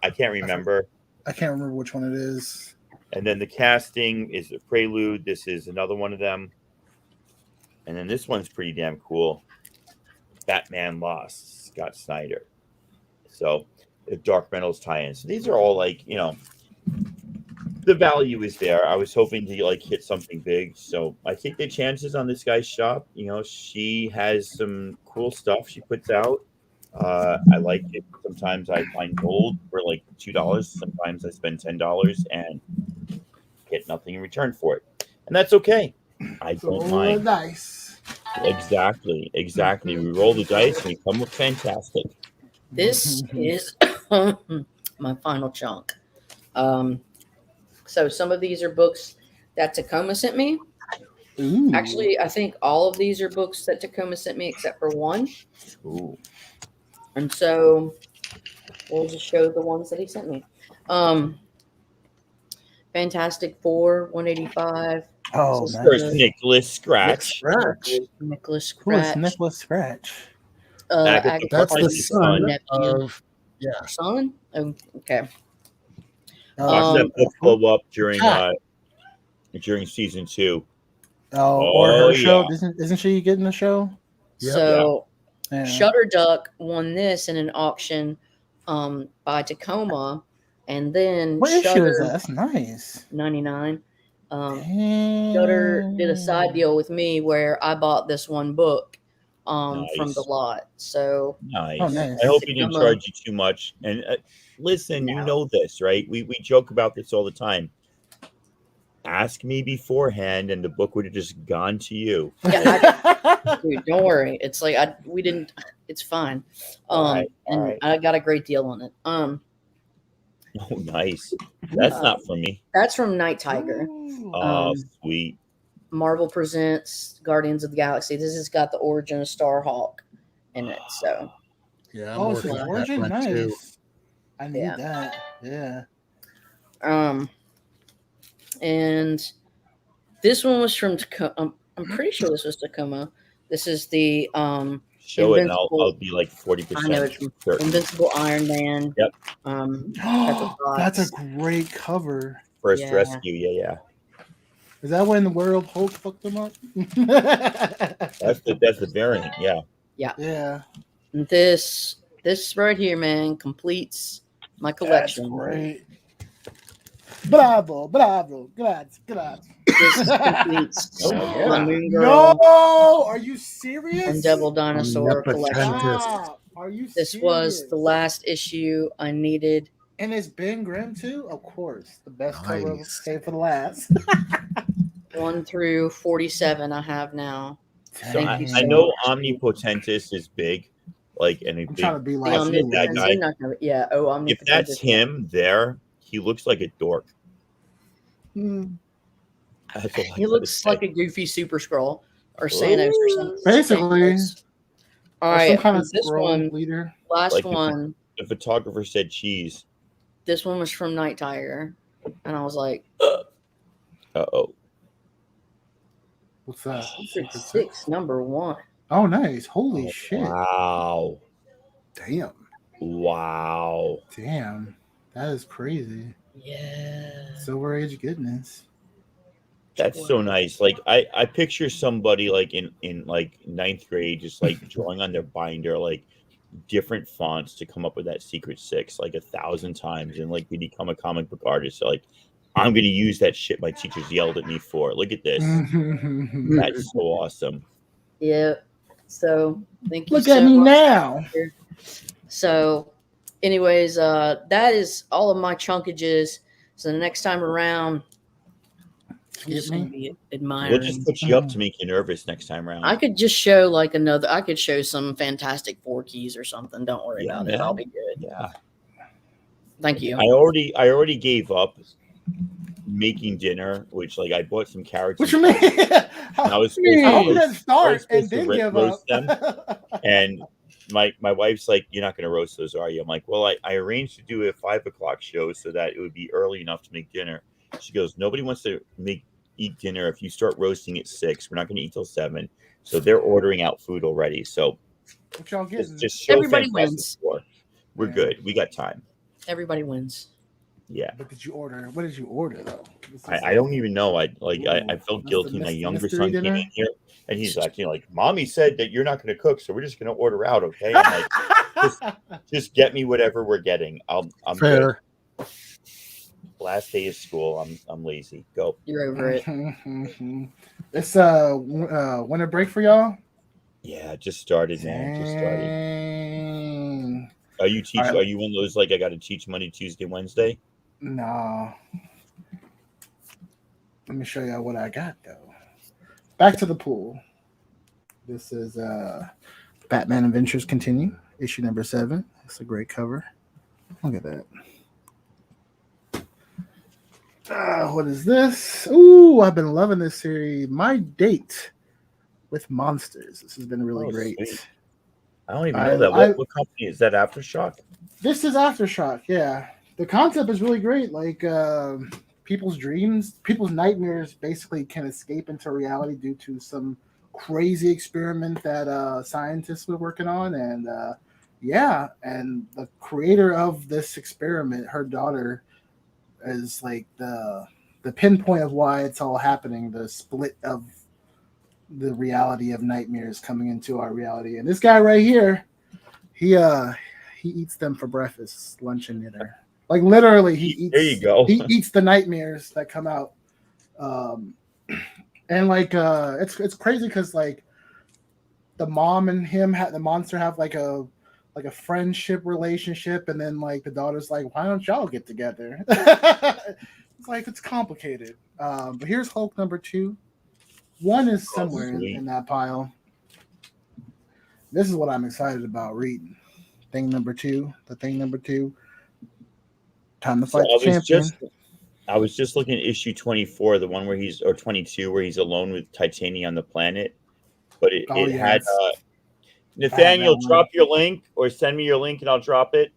I can't remember. I can't remember which one it is. And then the casting is the Prelude. This is another one of them. And then this one's pretty damn cool. Batman Lost, Scott Snyder. So the Dark Metals tie-in. So these are all like, the value is there. I was hoping to like hit something big. So I take the chances on this guy's shop. She has some cool stuff she puts out. I like it. Sometimes I find gold for like $2. Sometimes I spend $10 and get nothing in return for it. And that's okay. I don't mind. Nice. Exactly. We roll the dice and we come up fantastic. This is my final chunk. So some of these are books that Tacoma sent me. Ooh. Actually, I think all of these are books that Tacoma sent me except for one. Ooh. And so we'll just show the ones that he sent me. Fantastic Four, 185. Oh, This is nice. First Nicholas Scratch. Nicholas Who is Scratch. Nicholas Scratch? Agatha That's the Harkness's son nephew. of Son? Oh, okay. Watch that book blow up during season 2. Or her Oh, show. yeah. Isn't she getting the show? Yep. So Yeah. Shutterduck won this in an auction by Tacoma, and then What issue is Shutter that? That's nice. 99. Shutter did a side deal with me where I bought this one book from Nice. the lot. So Nice. Oh, nice. I hope he didn't Tacoma. charge you too much. And listen, No. you know this, right? We joke about this all the time. Ask me beforehand, and the book would have just gone to you. yeah, dude, don't worry. It's like we didn't. It's fine. All right. And I got a great deal on it. Oh, nice. That's not for me. That's from Night Tiger. Oh, sweet. Marvel presents Guardians of the Galaxy. This has got the origin of Starhawk in it. So Yeah, I'm Oh, working so on that origin, one too. nice. I need Yeah. that. Yeah. And this one was from Tacoma. I'm pretty sure this was Tacoma. This is the Show it, and Invincible. I'll be like 40% I know it's from certain. Invincible Iron Man. Yep. Pepper That's a Potts. great cover. First Yeah. Rescue, yeah. Is that when the World Hulk fucked them up? That's the variant, yeah. Yeah. And this right here, man, completes my That's collection. great. Bravo. Grazie. This completes Oh, yeah. my Moon Girl No, are you serious? and Devil Dinosaur Omnipotent. collection. Stop. Are you This serious? was the last issue I needed. And it's Ben Grimm too? Of course. The best cover of Nice. Save for the Last. 1 through 47 I have now. So Thank you so I know much. Omnipotentus is big, like, and a I'm big. trying to be The like Omni- you. that Omnipotent. guy. You're not gonna, yeah. Oh, If Omnipotent. that's him there, he looks like a dork. Hmm. That's all I He gotta looks say. like a goofy Super Skrull or Thanos or something. Basically. Thanos. All Or right, some kind of this scroll one, leader. last Like one. The photographer said cheese. This one was from Night Tiger, and I was like, Uh-oh. What's that? Secret 6, number 1. Oh, nice. Holy Oh, shit. Wow. Damn. Wow. Damn. That is crazy. Yeah. Silver Age goodness. That's so nice. Like I picture somebody like in like ninth grade just like drawing on their binder like different fonts to come up with that secret six like 1,000 times and like they become a comic book artist. So, like I'm gonna use that shit my teachers yelled at me for. Look at this. That's so awesome. Yeah. So thank you Look so at me much. now. So, anyways, that is all of my chunkages. So the next time around, I'm just gonna be admiring. We'll just put you up to make you nervous next time around. I could just show like another. I could show some Fantastic Four keys or something. Don't worry about it. I'll be good. Yeah. Thank you. I already gave up making dinner, which like I bought some carrots. What you mean? I was How did supposed that start and to then give roast up? them, and my wife's like, "You're not going to roast those, are you?" I'm like, "Well, I arranged to do a 5:00 show so that it would be early enough to make dinner." She goes, "Nobody wants to eat dinner if you start roasting at 6. We're not going to eat till 7." So they're ordering out food already. So What y'all getting? just show Everybody Fantastic wins. Four. We're good. We got time. Everybody wins. Yeah. What did you order? What did you order though? I don't even know. I felt That's guilty. the My younger mystery son came dinner? in here and he's like, "Mommy said that you're not going to cook, so we're just going to order out, okay?" I'm like, just get me whatever we're getting. I'm Fair. good. Last day of school. I'm lazy. Go. You're over it. It's winter break for y'all. Yeah, it just started, man. Just started. Dang. Are you teach? All right. Are you one of those like I got to teach Monday, Tuesday, Wednesday? No. Let me show y'all what I got though. Back to the pool. This is Batman Adventures Continue, issue number 7. It's a great cover. Look at that. What is this? Ooh, I've been loving this series. My Date with Monsters. This has been really great. Sweet. I don't even know that. What company is that? Aftershock? This is Aftershock, yeah. The concept is really great. Like people's dreams, people's nightmares basically can escape into reality due to some crazy experiment that scientists were working on. And and the creator of this experiment, her daughter, is like the pinpoint of why it's all happening, the split of the reality of nightmares coming into our reality. And this guy right here, he eats them for breakfast, lunch, and dinner. Like literally, he eats. There you go. He eats the nightmares that come out, and like it's crazy because like the mom and him the monster have like a friendship relationship, and then like the daughter's like, why don't y'all get together? It's like it's complicated. But here's Hulk number 2. 1 is somewhere in that pile. This is what I'm excited about reading. Thing number 2. Time to fight the champion. I was just looking at issue 24, the one where he's, or 22, where he's alone with Titania on the planet. But it had Nathaniel, drop your link or send me your link and I'll drop it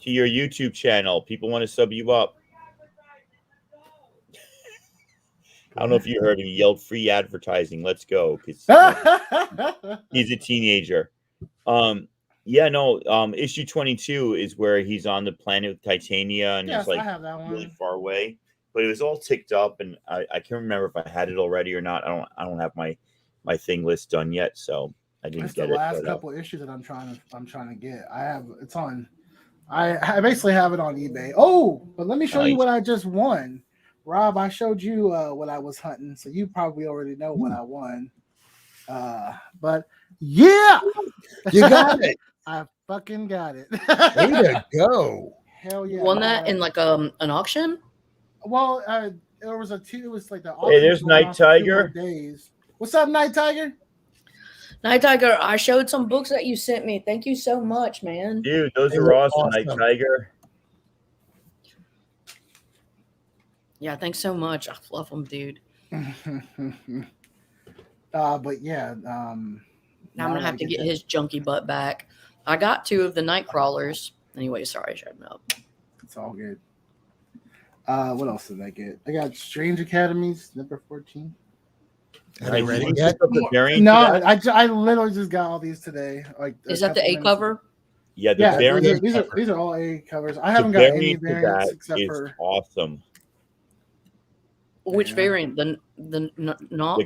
to your YouTube channel. People want to sub you up. I don't know if you heard him. He yelled free advertising. Let's go. Because he's a teenager. Issue 22 is where he's on the planet with Titania and he's like really far away. But it was all ticked up and I can't remember if I had it already or not. I don't have my thing list done yet, so I didn't get it. The last couple issues that I'm trying to get. It's on. I basically have it on eBay. Oh, but let me show you what I just won. Rob, I showed you what I was hunting, so you probably already know what I won. But yeah, you got it. I fucking got it. Way to go! Hell yeah! You won that in like an auction? Well, there was it was like the. Hey, there's Night Tiger. Days. What's up, Night Tiger? Night Tiger, I showed some books that you sent me. Thank you so much, man. Dude, those are awesome, Night Tiger. Yeah, thanks so much. I love them, dude. But yeah, now I'm gonna have to get his junky butt back. I got 2 of the night crawlers. Anyway, sorry, shut me up. It's all good. What else did I get? I got Strange Academies, number 14. Are you ready yet? No, I literally just got all these today. Like, is that the A cover? Yeah, the Yeah, variant. these are all A covers. I The haven't got any variant to variants that except is for awesome. Which Yeah. variant? The knock?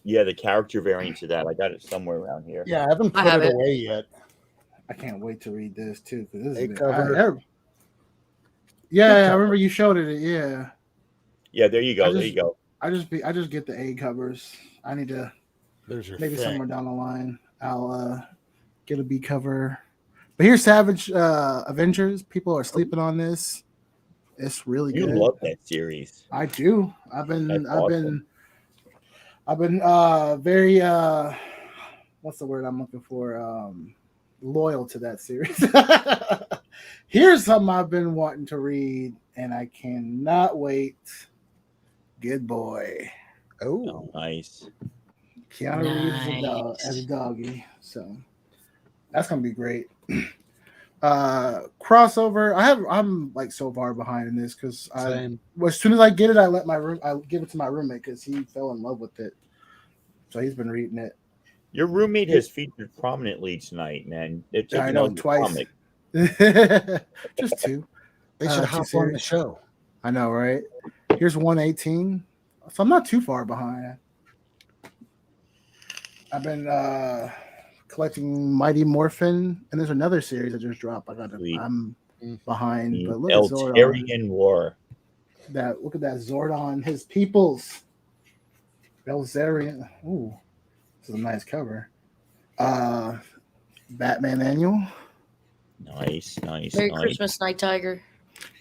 Yeah, the character variant to that. I got it somewhere around here. Yeah, I haven't I put have it it. away yet. I can't wait to read this too because this A is cover. yeah, I remember you showed it. Yeah, Yeah, there you go. I There you go. I just get the A covers. I need to There's your maybe thing. somewhere down the line I'll get a B cover. But here's Savage Avengers. People are sleeping on this. It's really You good. love that series. I do. I've That's been awesome. very what's the word I'm looking for? Loyal to that series. Here's something I've been wanting to read, and I cannot wait. Good boy. Oh, Oh, nice. Keanu Reeves Nice. as a doggy. So that's gonna be great. Crossover. I'm like so far behind in this because same. as soon as I get it, I give it to my roommate because he fell in love with it. So he's been reading it. Your roommate has featured prominently tonight, man. They're I taking know, on the twice. comic. Just two. They should two hop on the series. show. I know, right? Here's 118. So I'm not too far behind. I've been collecting Mighty Morphin, and there's another series that just dropped. I'm behind, The but look at Zordon. Eltarian War. Look at that Zordon, his peoples. Elzarian. Ooh, this is a nice cover. Batman Annual. Nice. Merry Christmas, Night Tiger.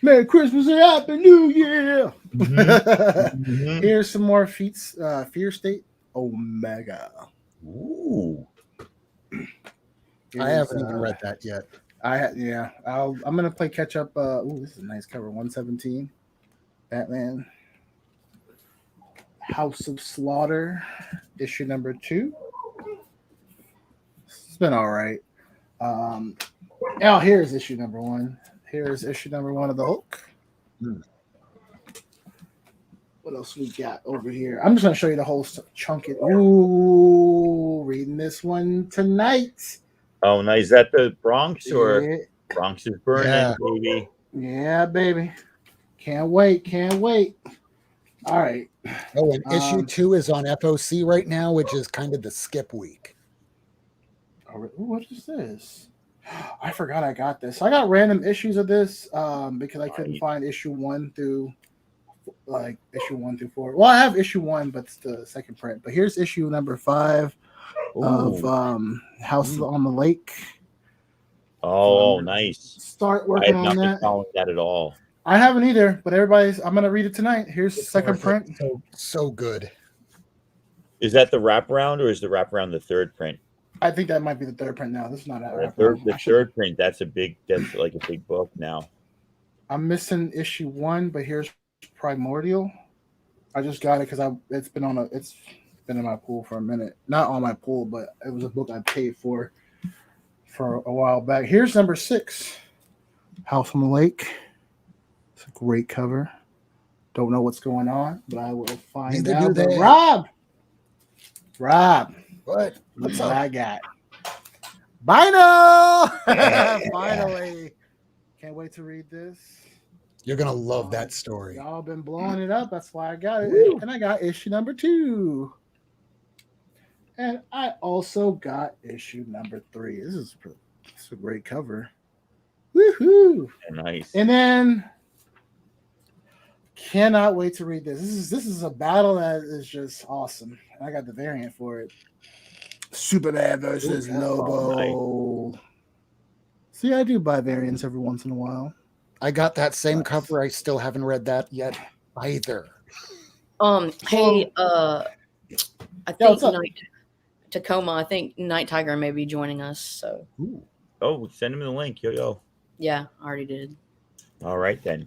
Merry Christmas and Happy New Year. Mhm. Here's some more feats. Fear State Omega. Ooh. I haven't even read that yet. I'm gonna play catch up. This is a nice cover. 117. Batman. House of Slaughter, issue number 2. It's been all right. Here's issue number 1. Here's issue number 1 of the Hulk. What else we got over here? I'm just gonna show you the whole chunk. Ooh, reading this one tonight. Oh, nice. Is that the Bronx or Yeah. Bronx is burning, Yeah. baby? Yeah, baby. Can't wait. All right. Oh, and issue 2 is on FOC right now, which is kind of the skip week. What is this? I forgot I got this. I got random issues of this because I couldn't find issue 1 through 4. Well, I have issue 1, but it's the second print. But here's issue number 5 of House on the Lake. Oh, nice. Start I working have on not that. been following that at all. I haven't either, but I'm gonna read it tonight. Here's the second print. So good. Is that the wraparound or is the wraparound the third print? I think that might be the third print now. This is not that. The third print. That's like a big book now. I'm missing issue 1, but here's Primordial. I just got it because it's been in my pool for a minute. Not on my pool, but it was a book I paid for a while back. Here's number 6, House on the Lake. It's a great cover. Don't know what's going on, but I will find out. Rob, What? what's what I got? Bino! Finally. Can't wait to read this. You're gonna love that story. Y'all been blowing it up. That's why I got it. And I got issue number 2. And I also got issue number 3. This is a great cover. Woohoo! Nice. And then cannot wait to read this. This is a battle that is just awesome. I got the variant for it. Superman versus Lobo. Nice. See, I do buy variants every once in a while. I got that same cover. I still haven't read that yet either. Hey, I think Tacoma. I think Night Tiger may be joining us. So. Ooh. Oh, send him the link, yo. Yeah, I already did. All right then.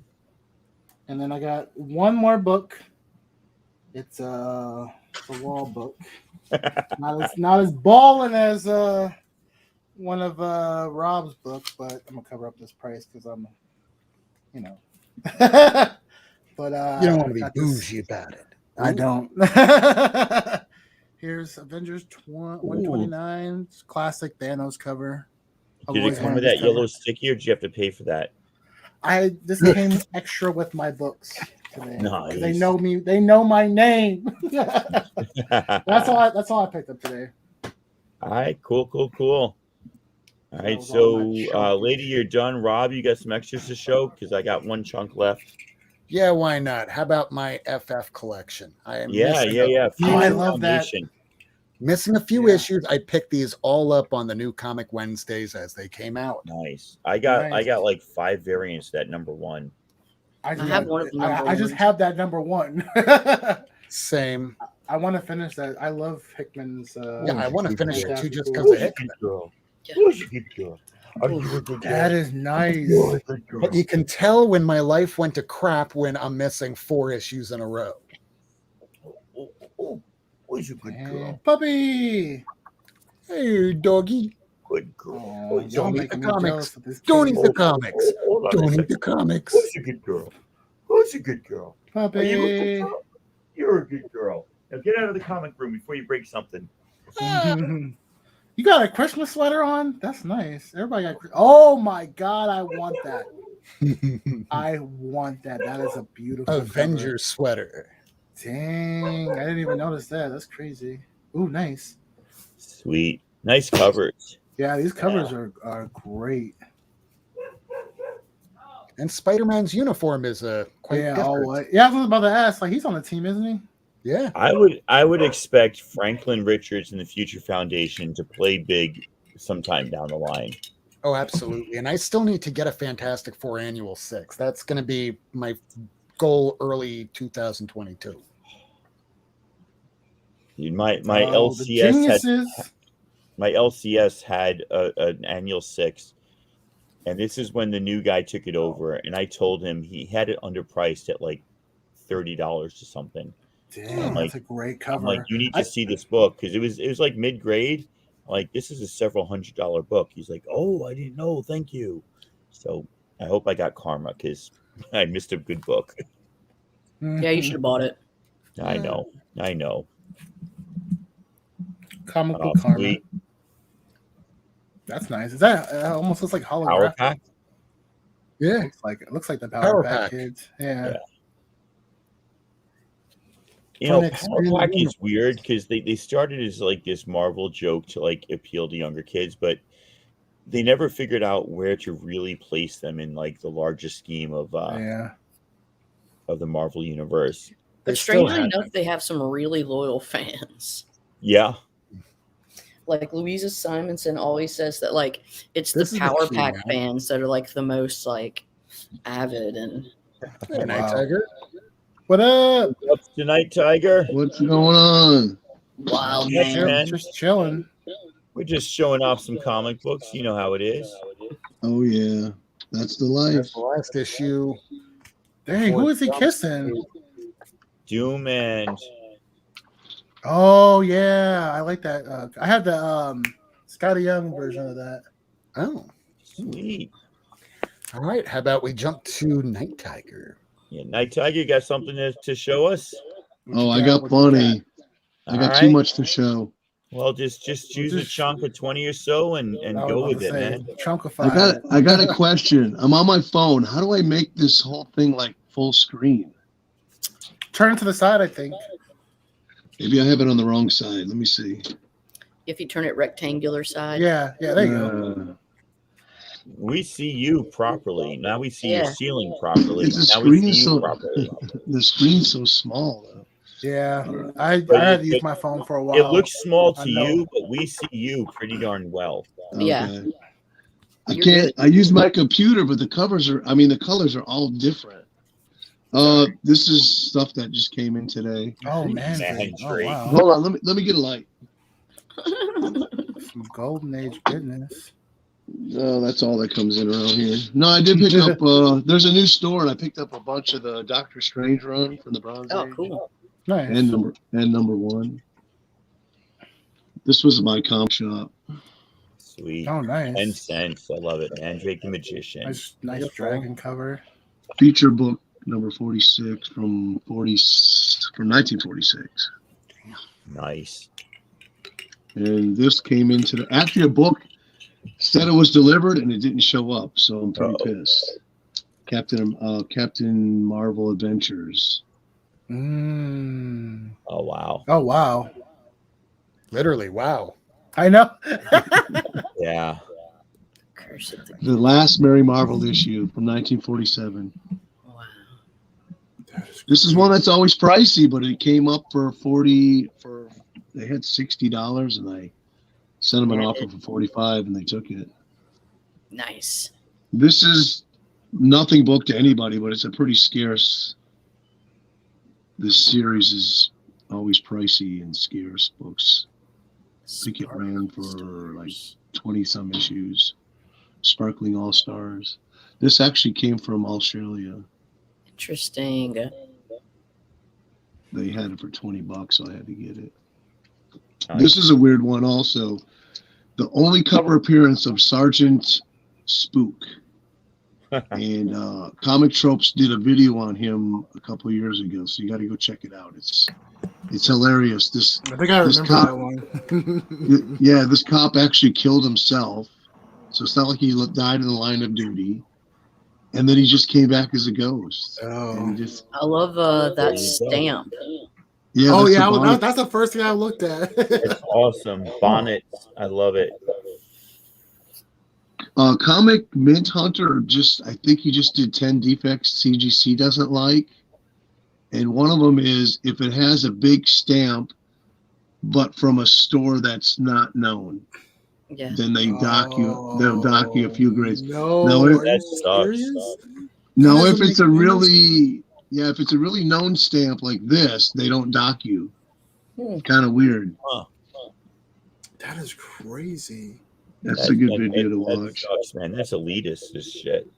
And then I got one more book. It's a wall book. not as balling as one of Rob's books, but I'm gonna cover up this price because I'm, but you don't want to be bougie about it. I don't. Here's Avengers 129. It's classic Thanos cover. I've Did it always come wanted with this that yellow cover. sticky, or did you have to pay for that? This came extra with my books today. Nice. They know me. They know my name. That's all I picked up today. All right, cool. All right, was all my so chunk. lady, you're done. Rob, you got some extras to show? Because I got one chunk left. Yeah, why not? How about my FF collection? I am Yeah. Oh, I love that. missing a few Yeah. issues. I picked these all up on the new Comic Wednesdays as they came out. Nice. I got Nice. like 5 variants of that number 1. I have one of the number I just ones. have that number 1. Same. I want to finish that. I love Hickman's. Yeah, I want to finish it too, just because Who's of Hickman. Who's a good girl? Are you a good girl? That is nice. You're a good girl. But you can tell when my life went to crap when I'm missing 4 issues in a row. Oh, who's a good girl? Puppy. Hey, doggy. Good girl. Oh, Don't y'all eat making the me comics. jealous of this Don't kid. eat the comics. Hold on a Don't eat second. the comics. Who's a good girl? Who's a good girl? Are you a good Puppy. girl? You're a good girl. Now get out of the comic room before you break something. You got a Christmas sweater on? That's nice. Everybody got. Oh my god, I want that. I want that. That is a beautiful Avengers sweater. cover. Dang, I didn't even notice that. That's crazy. Ooh, nice. Sweet. Nice covers. Yeah, these covers are great. And Spider-Man's uniform is quite different. Yeah, I was about to ask. Like, he's on the team, isn't he? Yeah. I would expect Franklin Richards and the Future Foundation to play big sometime down the line. Oh, absolutely. And I still need to get a Fantastic Four Annual 6. That's going to be my goal early 2022. My The LCS had an annual 6, and this is when the new guy took it over, and I told him he had it underpriced at like $30 or something. Damn, that's a great cover. I'm like, you need to see this book, because it was like mid-grade. Like, this is a several $100 book. He's like, oh, I didn't know, thank you. So I hope I got karma, because I missed a good book. Yeah, you should have bought it. I know. Comic book karma. Sweet. That's nice. Is that almost looks like Power holographic? Pack. Yeah. It looks like the Power Pack Pack. kids. Yeah. You know, Fun Power experience. Pack is weird because they started as like this Marvel joke to like appeal to younger kids, but they never figured out where to really place them in like the larger scheme of the Marvel universe. But strangely enough, they have some really loyal fans. Yeah. Like Louisa Simonson always says that like it's This the is Power the key Pack now. fans that are like the most like avid and Hey, Night Wow. Tiger. What up? What's tonight, Tiger? What's going on? wild Yeah, man. man. Just chilling. We're just showing off some comic books. You know how it is. Oh yeah, that's the life. That's the last issue. Dang, who is he kissing? Doom and Oh yeah, I like that. I had the Scotty Young version of that. Oh. sweet. All right. How about we jump to Night Tiger? Yeah, Night Tiger, you got something to show us? What Oh, you I got What you plenty. I got All too right. much to show. Well, just choose a chunk of 20 or so and I was go about with to it, say, man. Chunkified. I got a question. I'm on my phone. How do I make this whole thing like full screen? Turn it to the side, I think. Maybe I have it on the wrong side. Let me see. If you turn it rectangular side. Yeah, there you go. We see you properly. Now we see your Yeah. ceiling properly. It's the Now we screen see you so properly. the screen's so small though. Yeah, I But had to use it- my phone for a while. It looks small I to know. you, but we see you pretty darn well. Yeah. Okay. I You're can't. good. I use my computer, but the covers are. I mean, the colors are all different. This is stuff that just came in today. Oh man, Man, oh Drake. wow, Hold on. Let me get a light. some golden age goodness. No, that's all that comes in around here. No, I did pick up. There's a new store, and I picked up a bunch of the Doctor Strange run from the Bronze Oh, Age cool. Nice. and number one. This was my comp shop. Sweet. Oh, nice. 10 cents. I love it, man. Drake the Magician. Nice dragon cover. Feature book number 46 from 1946. Nice. And this came into actually a book Said it was delivered and it didn't show up, so I'm pretty Uh-oh. pissed. Captain Marvel Adventures. Mm. Oh wow. Oh wow. Literally, wow. I know. Yeah. Curse of the The last Mary Marvel issue from 1947. Wow. This is one that's always pricey, but it came up for 40. They had $60, and I sent them an offer for 45, and they took it. Nice. This is nothing book to anybody, but it's a pretty scarce. This series is always pricey and scarce books. I think it ran for like 20-some issues. Sparkling All Stars. This actually came from Australia. Interesting. They had it for $20, so I had to get it. Nice. This is a weird one also. The only cover appearance of Sergeant Spook. And Comic Tropes did a video on him a couple of years ago, so you got to go check it out. It's hilarious. I think I remember cop, that one. yeah, this cop actually killed himself, so it's not like he died in the line of duty. And then he just came back as a ghost. Oh, I love that stamp. Yeah. oh that's yeah, the bonnet. that's the first thing I looked at. It's awesome. Bonnets. I love it. Comic Mint Hunter I think he just did 10 defects CGC doesn't like. And one of them is if it has a big stamp, but from a store that's not known, Yeah. then they dock you. They'll dock you a few grades. No, No, are That you sucks. serious? No, That if doesn't it's a make any really if it's a really known stamp like this, they don't dock you. Kind of weird. That is crazy. That's a good video to that watch. Sucks, man. That's elitist as shit.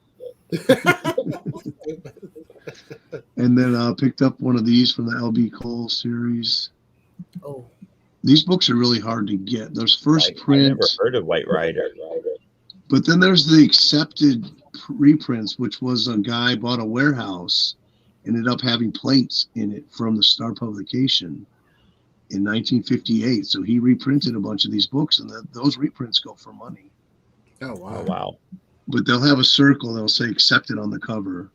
And then picked up one of these from the LB Cole series. Oh. These books are really hard to get. There's first I print, never heard of White Rider. but then there's the accepted reprints, which was a guy bought a warehouse, ended up having plates in it from the Star publication in 1958. So he reprinted a bunch of these books, and those reprints go for money. Oh wow. Oh wow. But they'll have a circle. They'll say accepted on the cover.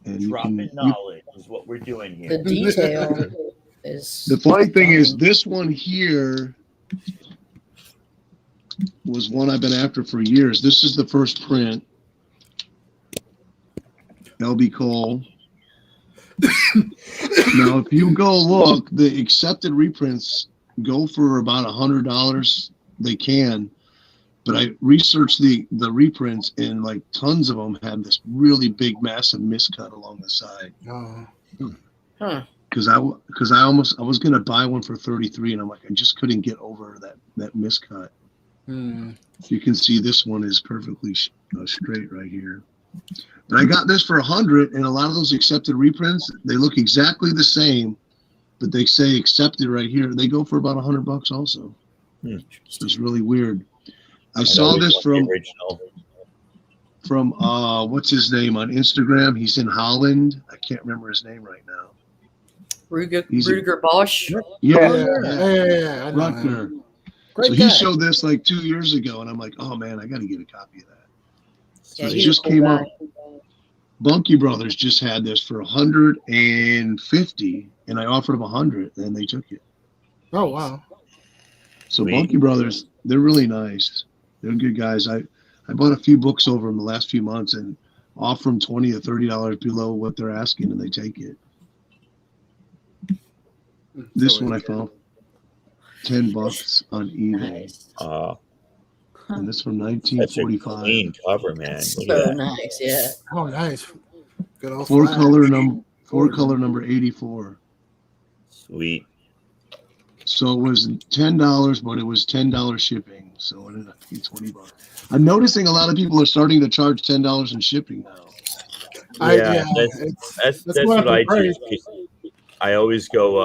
And Dropping knowledge is what we're doing here. The detail is. The funny thing is, this one here was one I've been after for years. This is the first print. LB Cole. Now, if you go look, the accepted reprints go for about $100. They can. But I researched the reprints, and like tons of them had this really big, massive miscut along the side. Oh. Huh. Because I was gonna buy one for $33, and I'm like, I just couldn't get over that miscut. You can see this one is perfectly straight right here. But I got this for $100, and a lot of those accepted reprints, they look exactly the same, but they say accepted right here. They go for about $100 also. So it's really weird. I saw this from what's his name on Instagram. He's in Holland. I can't remember his name right now. Rudiger Bosch. Yeah. I know Ruckner. him. Great So guy. he showed this like 2 years ago, and I'm like, oh man, I got to get a copy of that. So Yeah, it he's just a cool came guy. up. Bunky Brothers just had this for $150, and I offered them $100, and they took it. Oh wow. So Sweet. Bunky Brothers, they're really nice. They're good guys. I bought a few books over them the last few months and offer them $20 or $30 below what they're asking, and they take it. This one I found $10 on eBay, Nice. and this from Such a 1945. clean cover, man. Look So at that. nice. Yeah. Oh nice. Good old Four flag. color number 84. Sweet. So it was $10, but it was $10 shipping. So it ended up being $20. I'm noticing a lot of people are starting to charge $10 in shipping now. That's what I do. I always go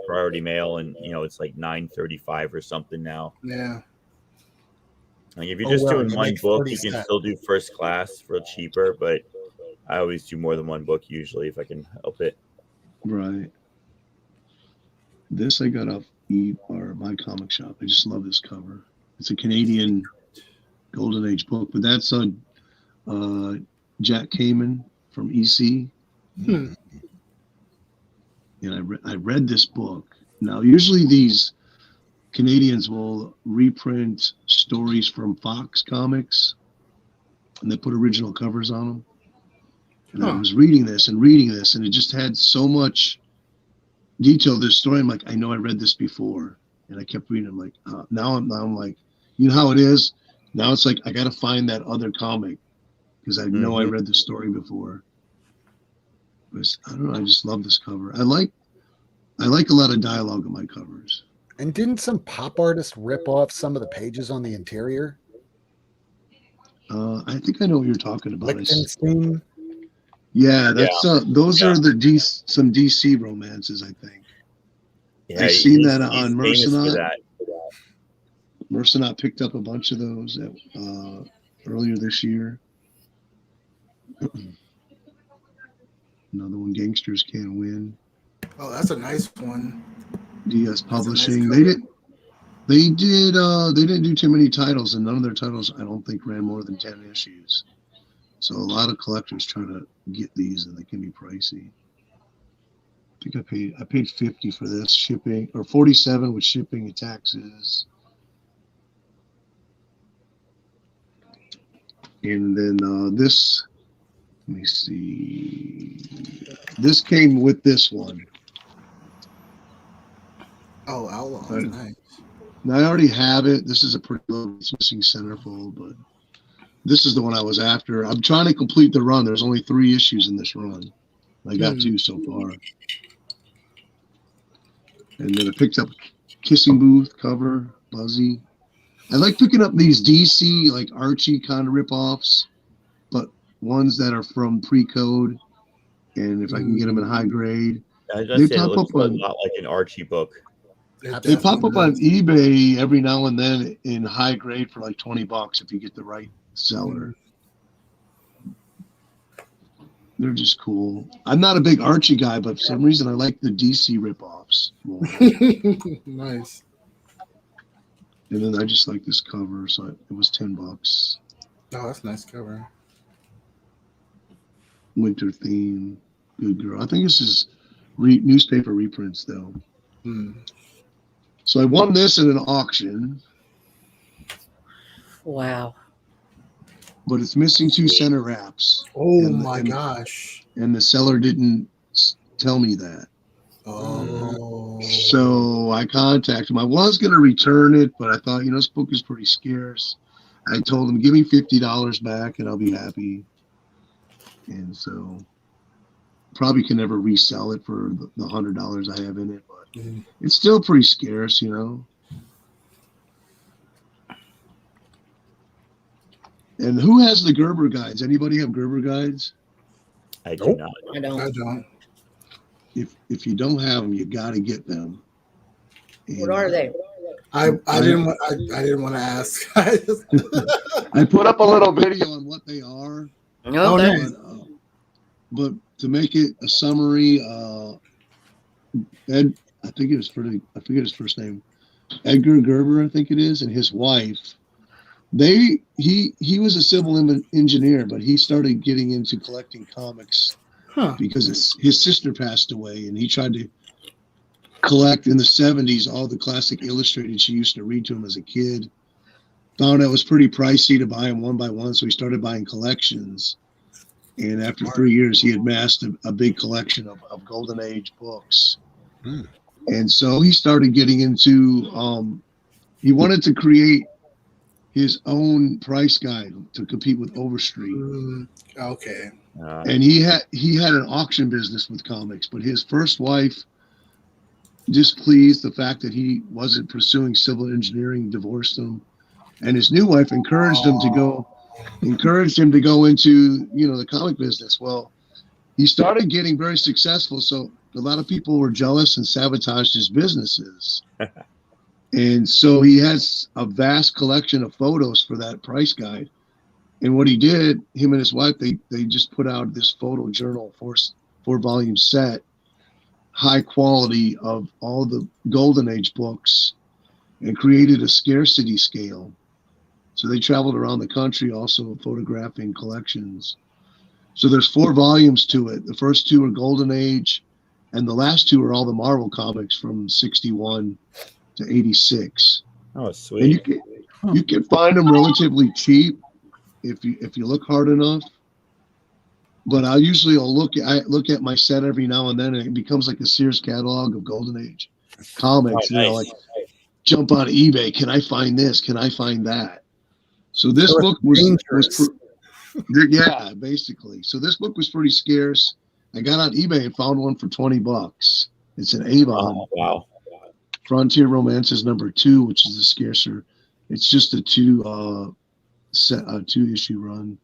priority mail, and it's like $9.35 or something now. Yeah. Like if you're Oh, just wow, doing you one make book, 40 you can cents. still do first class for cheaper, but I always do more than one book usually if I can help it. Right. This I got off my comic shop. I just love this cover. It's a Canadian Golden Age book, but that's Jack Kamen from EC. Hmm. And I read this book. Now, usually these Canadians will reprint stories from Fox Comics, and they put original covers on them. And I was reading this, and it just had so much detail. This story, I'm like, I know I read this before, and I kept reading. I'm like, now I'm like, you know how it is. Now it's like I got to find that other comic because I know I read the story before. But I don't know. I just love this cover. I like a lot of dialogue in my covers. And didn't some pop artist rip off some of the pages on the interior? I think I know what you're talking about. Lichtenstein? Yeah, that's those are some DC romances, I think. Yeah, I've seen that he's on famous for Mercenaut. that. Mercenaut picked up a bunch of those earlier this year. Another one, Gangsters Can't Win. Oh, that's a nice one. DS Publishing. Nice they didn't do too many titles, and none of their titles I don't think ran more than 10 issues. So a lot of collectors try to get these, and they can be pricey. I think I paid $50 for this shipping, or $47 with shipping and taxes. And then this, let me see. This came with this one. Oh, Outlaw. Right. Nice. Now I already have it. This is a pretty low. It's missing centerfold, but this is the one I was after. I'm trying to complete the run. There's only 3 issues in this run. I got 2 so far. And then I picked up Kissing Booth cover, Buzzy. I like picking up these DC, like Archie kind of rip-offs, but ones that are from pre-code. And if I can get them in high grade. I was gonna say, it looks a lot like an Archie book. They pop up on eBay every now and then in high grade for like $20 if you get the right seller. They're just cool. I'm not a big Archie guy, but for some reason I like the DC ripoffs more. Nice. And then I just like this cover, so it was $10. Oh, that's a nice cover. Winter theme, good girl. I think this is newspaper reprints though. So I won this in an auction. Wow. But it's missing 2 center wraps. Oh my gosh. And the seller didn't tell me that. Oh. So I contacted him. I was going to return it, but I thought, this book is pretty scarce. I told him, give me $50 back and I'll be happy. And so probably can never resell it for the $100 I have in it, but it's still pretty scarce, And who has the Gerber guides? Anybody have Gerber guides? I do not. I don't. If you don't have them, you got to get them. And, What are they? I didn't want to ask. I put up a little video on what they are. Oh, nice. But to make it a summary, Ed, I forget his first name, Edgar Gerber, I think it is, and his wife. He was a civil engineer, but he started getting into collecting comics because his sister passed away, and he tried to collect in the 70s all the classic illustrated she used to read to him as a kid. Found out it was pretty pricey to buy them one by one, so he started buying collections. And after 3 years, he had amassed a big collection of Golden Age books. And so he started getting into, he wanted to create his own price guide to compete with Overstreet. Okay. And he had an auction business with comics, but his first wife, displeased the fact that he wasn't pursuing civil engineering, divorced him. And his new wife encouraged him to go into, the comic business. Well, he started getting very successful. So a lot of people were jealous and sabotaged his businesses. And so he has a vast collection of photos for that price guide. And what he did, him and his wife, they just put out this photo journal, 4-volume set, high quality of all the Golden Age books, and created a scarcity scale. So they traveled around the country also photographing collections. So there's 4 volumes to it. The first 2 are Golden Age, and the last 2 are all the Marvel comics from 61 to 86. Oh, And sweet. you can find them relatively cheap if you look hard enough. But I look at my set every now and then, and it becomes like a Sears catalog of Golden Age comics. Oh, nice. Like jump on eBay. Can I find this? Can I find that? So this book was yeah, basically. So this book was pretty scarce. I got on eBay and found one for $20. It's an Avon. Oh, wow. Frontier Romances #2, which is the scarcer. It's just a 2 issue run.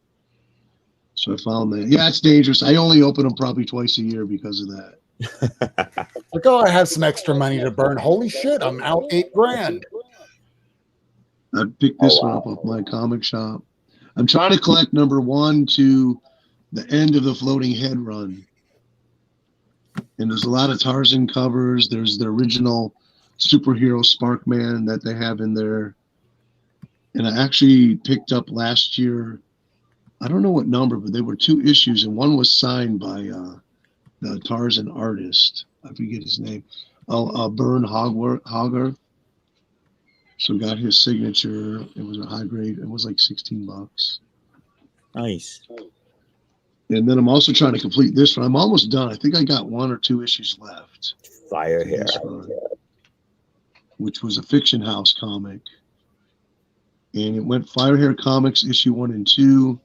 So I found that. Yeah, it's dangerous. I only open them probably twice a year because of that. Like, oh, I have some extra money to burn. Holy shit, I'm out $8,000. I picked this one up off my comic shop. I'm trying to collect #1 to the end of the Floating Head run. And there's a lot of Tarzan covers. There's the original superhero Sparkman that they have in there. And I actually picked up last year, I don't know what number, but there were 2 issues, and one was signed by the Tarzan artist. I forget his name. Bern Hogarth. So got his signature. It was a high grade. It was like $16. Nice. And then I'm also trying to complete this one. I'm almost done. I think I got 1 or 2 issues left. Fire hair. Which was a Fiction House comic. And it went Firehair Comics issue 1 and 2,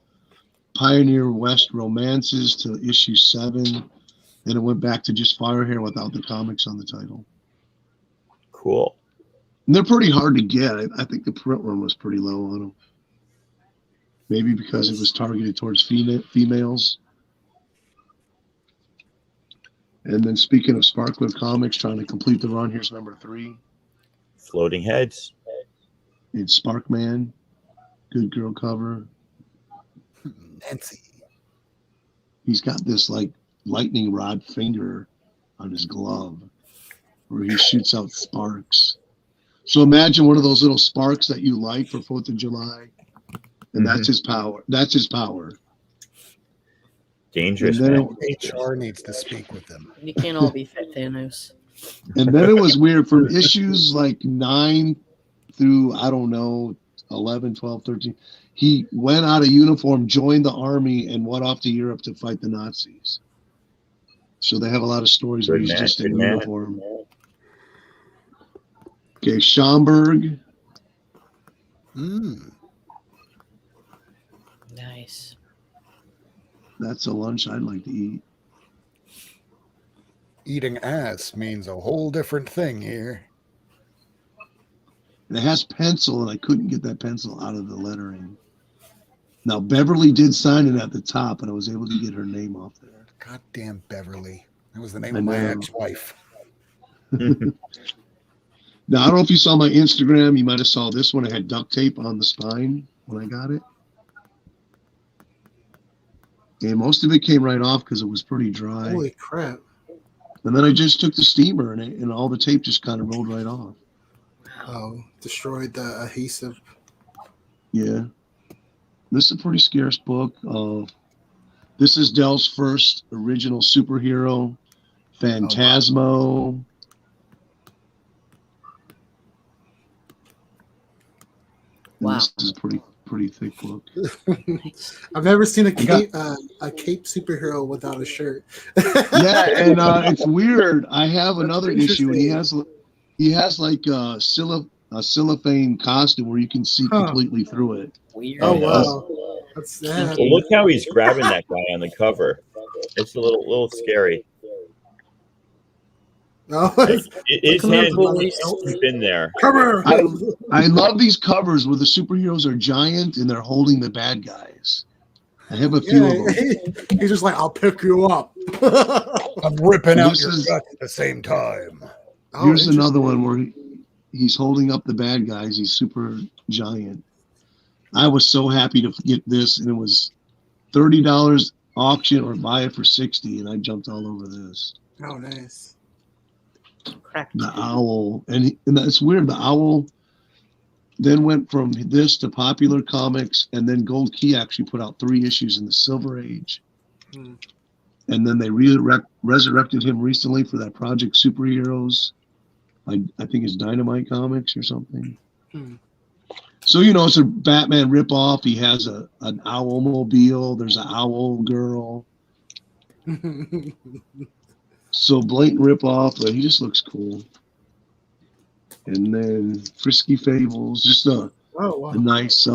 Pioneer West Romances to issue 7, and it went back to just Firehair without the comics on the title. Cool. And they're pretty hard to get. I think the print run was pretty low on them. Maybe because it was targeted towards females. And then speaking of Sparkler Comics, trying to complete the run, here's #3. Floating Heads. It's Sparkman, good girl cover. Nancy. He's got this like lightning rod finger on his glove where he shoots out sparks. So imagine one of those little sparks that you light for 4th of July. And that's his power. That's his power. Dangerous, And then man. HR needs to speak with them. You can't all be Thanos. And then it was weird from issues like 9 through, I don't know, 11, 12, 13. He went out of uniform, joined the army, and went off to Europe to fight the Nazis. So they have a lot of stories where he's just in uniform. Okay, Schomburg. Nice. That's a lunch I'd like to eat. Eating ass means a whole different thing here. And it has pencil, and I couldn't get that pencil out of the lettering. Now, Beverly did sign it at the top, and I was able to get her name off there. Goddamn Beverly. That was the name of my ex-wife. Now, I don't know if you saw my Instagram. You might have saw this one. I had duct tape on the spine when I got it. And most of it came right off because it was pretty dry. Holy crap. And then I just took the steamer, and all the tape just kind of rolled right off. Oh, destroyed the adhesive. Yeah. This is a pretty scarce book. This is Dell's first original superhero, Phantasmo. Wow. This is a pretty thick book. I've never seen a cape superhero without a shirt. Yeah, and it's weird. I have another issue, and he has like a cellophane costume where you can see completely through it. Weird. Oh wow, that's sad. Well, look how he's grabbing that guy on the cover. It's a little scary. No, His hand is in there. cover. I love these covers where the superheroes are giant and they're holding the bad guys. I have a few of them. He's just like, I'll pick you up. I'm ripping out This your is- guts at the same time. Oh, Here's interesting. another one where he's holding up the bad guys. He's super giant. I was so happy to get this, and it was $30 auction or buy it for $60, and I jumped all over this. Oh, nice. Crack. The owl, and that's weird. The owl then went from this to Popular Comics, and then Gold Key actually put out 3 issues in the Silver Age. And then they resurrected him recently for that Project Superheroes. I think it's Dynamite Comics or something. So, it's a Batman ripoff. He has an Owlmobile. There's an Owl Girl. So blatant ripoff, but he just looks cool. And then Frisky Fables, just a nice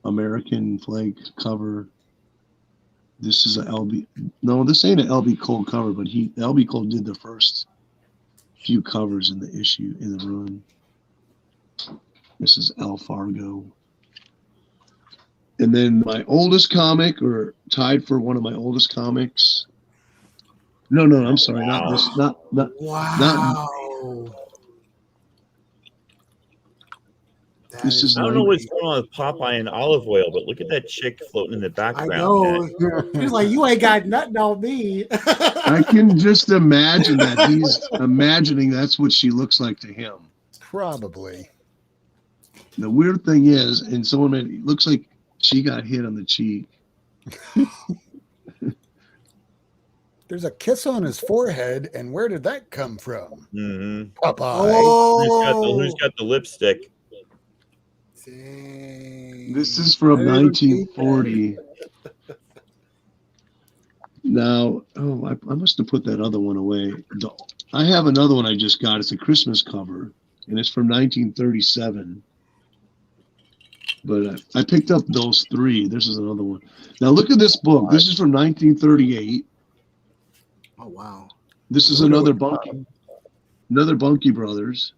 American flag cover. This is a LB. No, this ain't an LB Cole cover, but LB Cole did the first few covers in the issue in the run. This is El Fargo. And then my oldest comic, or tied for one of my oldest comics. No, I'm sorry, not this. Not Wow. This is I don't know what's going on with Popeye and Olive Oil, but look at that chick floating in the background. I know. He's like, you ain't got nothing on me. I can just imagine that he's imagining that's what she looks like to him. Probably. The weird thing is, and someone made it looks like she got hit on the cheek. There's a kiss on his forehead, and where did that come from? Popeye. Oh. Who's got the lipstick? Dang. This is from 1940. Now, I must have put that other one away. I have another one I just got. It's a Christmas cover, and it's from 1937. But I picked up those 3. This is another one. Now, look at this book. This is from 1938. Oh, wow. This is another Bunky Brothers.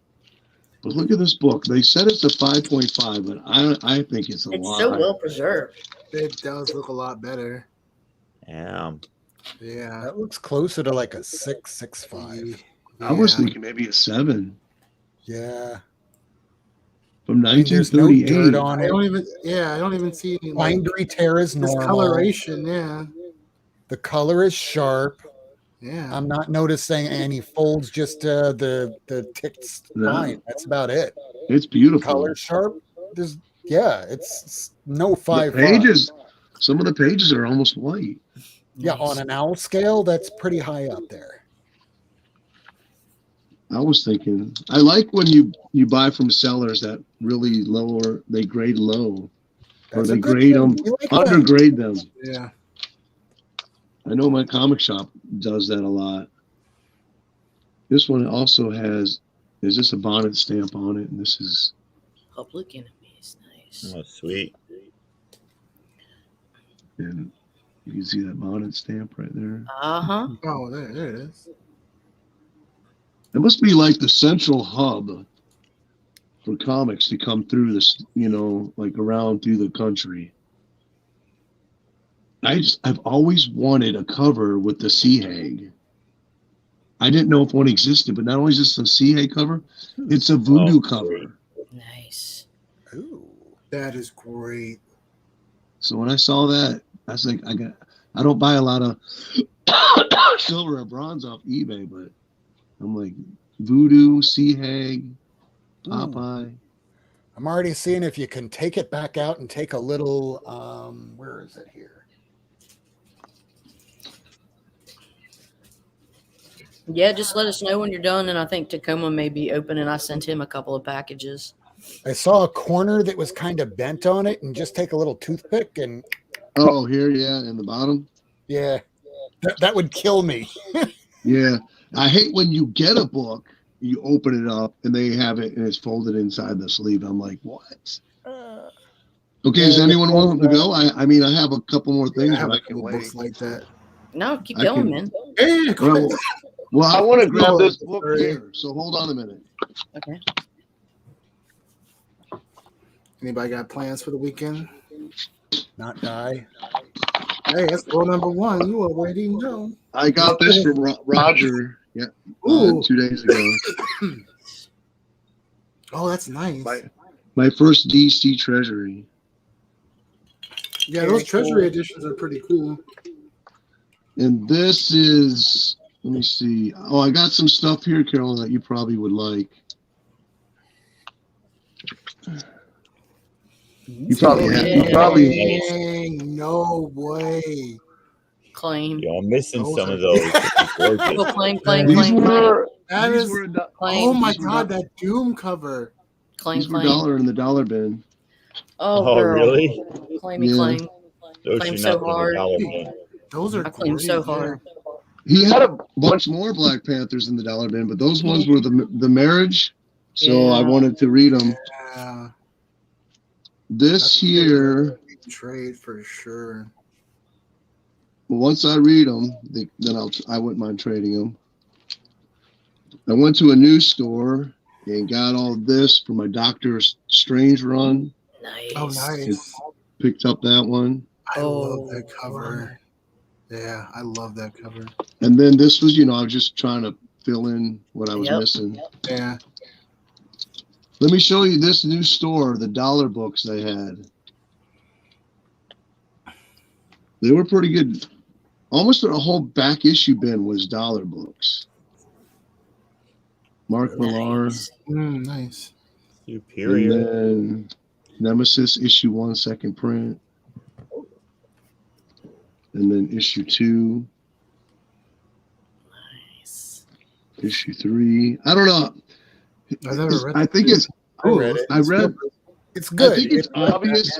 But look at this book. They said it's a 5.5, but I think it's a lot. It's so well preserved. It does look a lot better. Yeah. Yeah. That looks closer to like a 6.65. I was thinking maybe a 7. Yeah. From There's no 1938. dirt on I it. don't even see any Bindery tear is normal. discoloration. Yeah. The color is sharp. Yeah. I'm not noticing any folds, just the ticked line. That's about it. It's beautiful. Color sharp. It's no 5. Pages. Some of the pages are almost white. Yeah, on an owl scale, that's pretty high up there. I was thinking, I like when you buy from sellers that really lower, they grade low, or they grade them, undergrade them. Yeah. I know my comic shop does that a lot. This one also has, is this a bonnet stamp on it? And this is Public Enemies. Nice. Oh, sweet. And you can see that bonnet stamp right there. Uh-huh. Oh, there it is. It must be like the central hub for comics to come through this, like around through the country. I've always wanted a cover with the sea hag. I didn't know if one existed, but not only is this a sea hag cover, it's a voodoo cover. Nice. Ooh. That is great. So when I saw that, I was like, I don't buy a lot of silver or bronze off eBay, but I'm like, voodoo, sea hag, Popeye. I'm already seeing if you can take it back out and take a little, where is it here? Yeah, just let us know when you're done, and I think Tacoma may be open, and I sent him a couple of packages. I saw a corner that was kind of bent on it, and just take a little toothpick and... Oh, here, yeah, in the bottom? Yeah, that would kill me. Yeah, I hate when you get a book, you open it up, and they have it, and it's folded inside the sleeve. I'm like, what? Okay, does anyone want to go? I mean, I have a couple more things, but I can wait. Books like that. No, keep going, man. Hey, Well, I want to grab this book here, so hold on a minute. Okay. Anybody got plans for the weekend? Not die. Hey, that's goal number 1. You already know. I got this from Roger. Yeah, 2 days ago. Oh, that's nice. My first DC Treasury. Yeah, those Treasury editions are pretty cool. And this is, let me see. Oh, I got some stuff here, Carol, that you probably would like. You probably Dang, no way. Claim. Yeah, I'm missing Those some are of those. Go claim, claim, these claim, claim. were That these is. were Oh my these were god, that Doom cover. Claim, these were claim. $1 in the dollar bin. Oh, Oh, girl. really? Claimy, Yeah. claim. Those Claim should so not be in the hard. dollar bin. Those are I claim great, so yeah. hard. He had a bunch more Black Panthers in the dollar bin, but those ones were the marriage. So I Yeah. wanted to read them. Yeah. This here, Trade for sure. once I read them, then I wouldn't mind trading them. I went to a news store and got all this for my Doctor Strange run. Nice. Oh, nice. Picked up that one. I love that wow. cover. Yeah, I love that cover. And then this was, I was just trying to fill in what I was missing. Yeah. Let me show you this new store, the dollar books they had. They were pretty good. Almost a whole back issue bin was dollar books. Mark Millar. Nice. Nice. Superior. And then Nemesis issue 1, second print. And then issue 2. Nice. Issue 3. I don't know. I've never read I think it's. I read it. I read. It's good. I think it's obvious.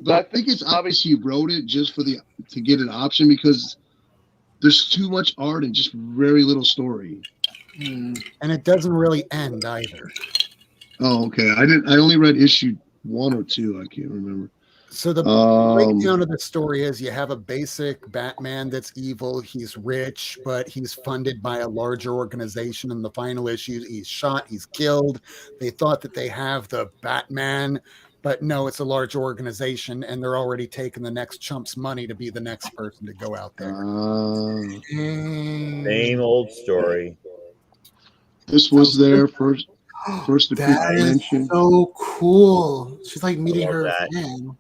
But I think it's obvious he wrote it just for to get an option because there's too much art and just very little story. And it doesn't really end either. Oh, okay. I only read issue 1 or 2. I can't remember. So the breakdown of the story is you have a basic Batman that's evil. He's rich, but he's funded by a larger organization. In the final issue, he's shot, he's killed. They thought that they have the Batman, but no, it's a large organization, and they're already taking the next chump's money to be the next person to go out there. Same old story. This was their first That is mention. so cool. She's like meeting love her that. fan.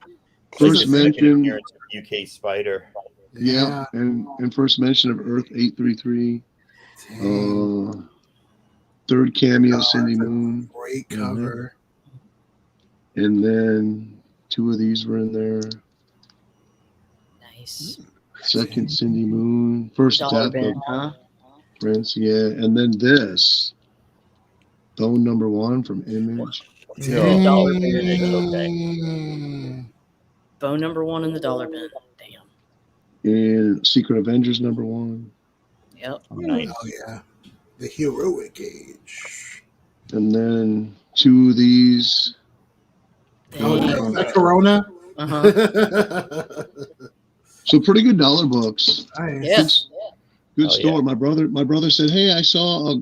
First mention. Appearance of UK Spider. Yeah, and first mention of Earth 833. Dang. Third cameo, Oh, Cindy that's a Moon. Great cover. And then 2 of these were in there. Nice. Second, Cindy Moon. First Dollar death bin, of huh? Prince, yeah. And then this. Bone number 1 from Image. No. Dollar bin. Dang. Bone number 1 in the dollar bin. Damn. And Secret Avengers number 1. Yep. Nice. Oh yeah, the heroic age. And then 2 of these. Oh, Damn. that Corona. Uh-huh. So pretty good dollar books. Nice. Yes. Good Oh, store. yeah. My brother said, "Hey, I saw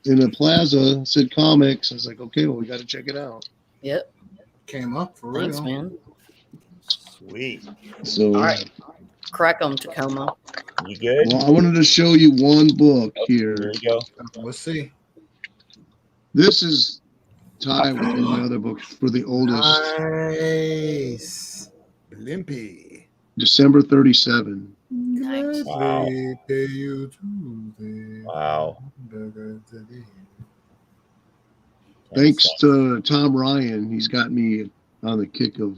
in a plaza said comics." I was like, "Okay, well, we got to check it out." Yep. Came up for Thanks, real. man. Sweet. So, All right. Crack 'em, Tacoma. You good? well, I wanted to show you one book here. There you go. Let's see. This is tied with my other books for the oldest, Nice. Limpy. December 37. Nice. Wow. Wow. Thanks to Tom Ryan, he's got me on the kick of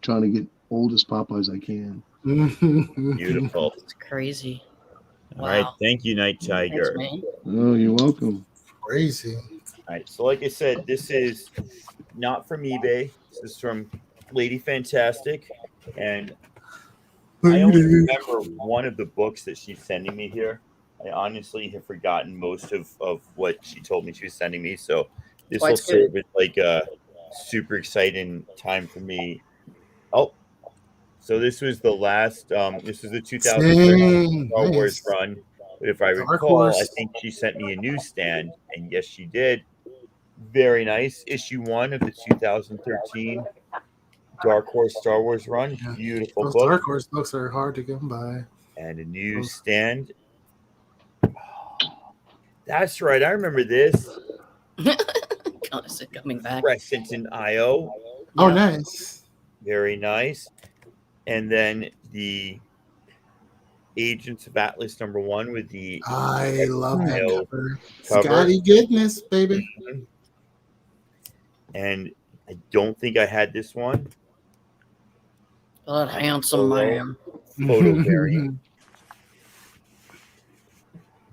trying to get old as Popeyes I can. Beautiful. It's crazy. All right. Wow. Thank you, Night Tiger. Thanks, man. Oh, you're welcome. Crazy. All right. So, like I said, this is not from eBay. This is from Lady Fantastic. And I only remember one of the books that she's sending me here. I honestly have forgotten most of what she told me she was sending me. So this Quite will serve good. as like a super exciting time for me. Oh, so this was the last, this was the 2013 Star Wars run. But if I Dark recall, I Horse. think she sent me a newsstand. And yes, she did. Very nice. Issue 1 of the 2013 Dark Horse Star Wars run. Yeah. Beautiful Those book. Dark Horse books are hard to come by. And a newsstand. That's right. I remember this. Constant coming back. Crescent and IO. Oh, Yeah. nice. Very nice. And then the Agents of Atlas number 1 with the I love that IO cover. cover. Scotty goodness, baby. And I don't think I had this one. That handsome man. Photo variant.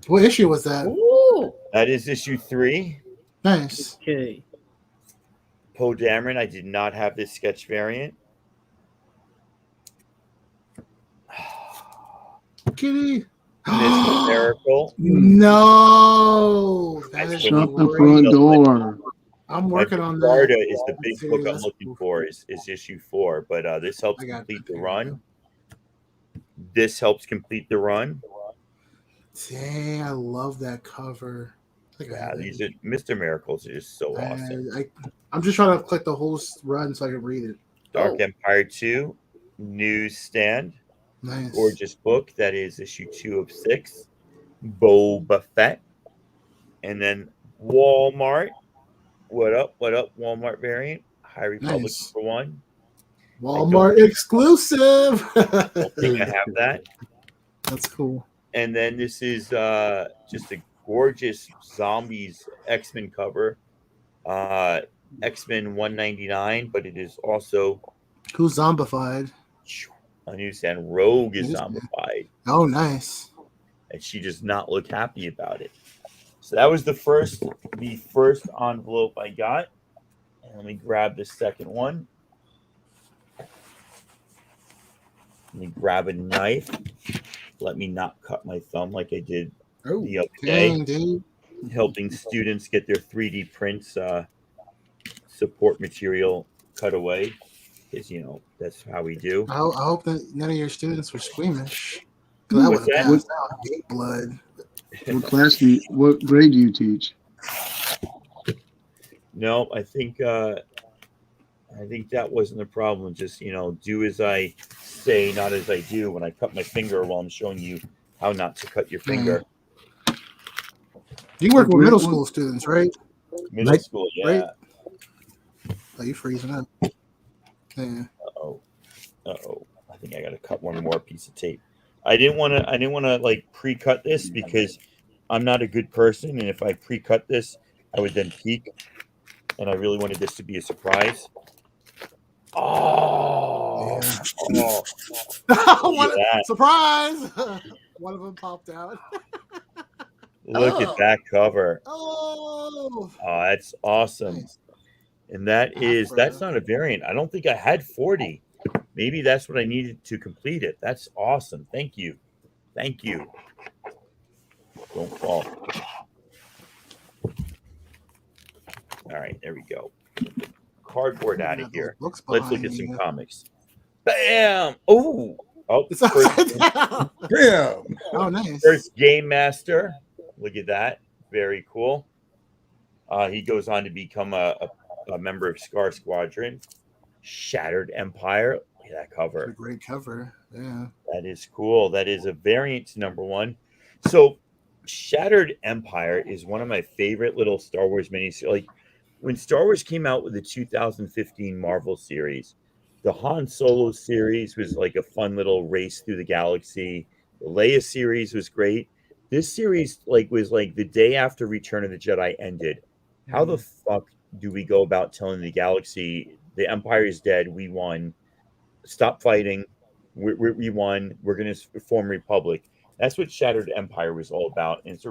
What issue was that? Ooh. That is issue 3. Nice. Okay. Poe Dameron, I did not have this sketch variant. Kitty. Mr. Miracle. No. That is Shut the great. front door. I'm working on that. Florida is the big Seriously, book I'm that's looking cool. for is issue 4, but this helps I got complete that. the run. This helps complete the run. Dang, I love that cover. Yeah, these are Mr. Miracles are just so awesome. I'm just trying to click the whole run so I can read it. Dark Empire 2, newsstand. Nice. Gorgeous book. That is issue 2 of 6. Boba Fett. And then Walmart. What up? What up? Walmart variant. High Republic Nice. for 1. Walmart exclusive. I don't think I have that. That's cool. And then this is just a gorgeous Zombies X-Men cover. X-Men 199, but it is also Who's zombified? a newsstand. Rogue is zombified. Oh, nice. And she does not look happy about it. So that was the first envelope I got. And let me grab the second one. Let me grab a knife. Let me not cut my thumb like I did the other day. Dude. Helping students get their 3D prints support material cut away. Because, that's how we do. I hope that none of your students were squeamish. That would have passed out big blood. What grade do you teach? No, I think that wasn't a problem. Just, do as I say, not as I do. When I cut my finger while I'm showing you how not to cut your finger. You work with middle school students, right? Middle school, yeah. Right? Oh, you freezing up. Yeah. Uh-oh. I think I got to cut one more piece of tape. I didn't want to like pre-cut this because I'm not a good person, and if I pre-cut this, I would then peek, and I really wanted this to be a surprise. Oh, yeah. Surprise! One of them popped out. Look at that cover. Oh, that's awesome. Nice. And that's not a variant. I don't think I had 40. Maybe that's what I needed to complete it. That's awesome. Thank you. Don't fall. All right, there we go. Cardboard out of here. Let's look at some comics. Bam! Oh, it's upside down. Bam! Oh, nice. First Game Master. Look at that. Very cool. He goes on to become a member of Scar Squadron. Shattered Empire. Look at that cover. It's a great cover. Yeah. That is cool. That is a variant to number 1. So Shattered Empire is one of my favorite little Star Wars minis. Like when Star Wars came out with the 2015 Marvel series, the Han Solo series was like a fun little race through the galaxy. The Leia series was great. This series was the day after Return of the Jedi ended. How the fuck do we go about telling the galaxy the Empire is dead? We won. Stop fighting. We won. We're going to form Republic. That's what Shattered Empire was all about. And it's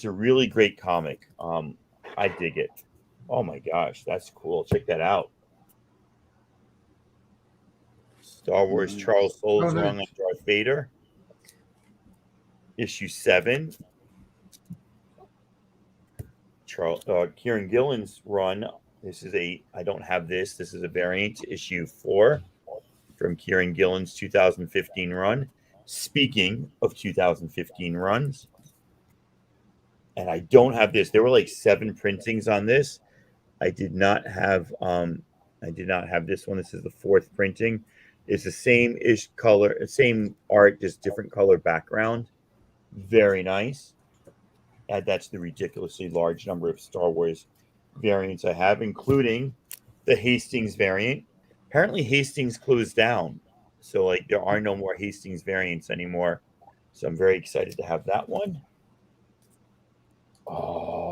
a really great comic. I dig it. Oh my gosh, that's cool. Check that out. Star Wars Charles Soule's Wrong on Darth Vader. Issue 7. Kieran Gillen's run. I don't have this. This is a variant, issue 4 from Kieran Gillen's 2015 run. Speaking of 2015 runs, and I don't have this. There were 7 printings on this. I did not have this one. This is the 4th printing. It's the same-ish color, same art, just different color background. Very nice. Add that to the ridiculously large number of Star Wars variants I have, including the Hastings variant. Apparently Hastings closed down, so there are no more Hastings variants anymore. So I'm very excited to have that one. Oh,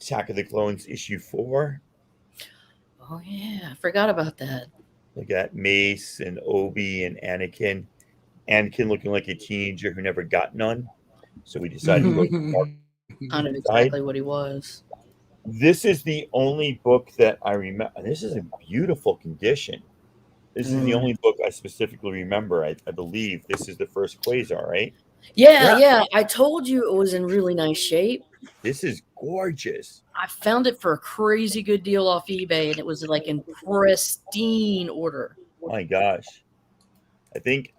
Attack of the Clones issue 4. Oh yeah, I forgot about that. Look at Mace and Obi and Anakin. Anakin looking like a teenager who never got none. So we decided to go to the dark Kind of side. exactly what he was. This is the only book that I remember. This is in beautiful condition. This is the only book I specifically remember. I believe this is the first Quasar, right? Yeah. I told you it was in really nice shape. This is gorgeous. I found it for a crazy good deal off eBay, and it was like in pristine order. My gosh. I think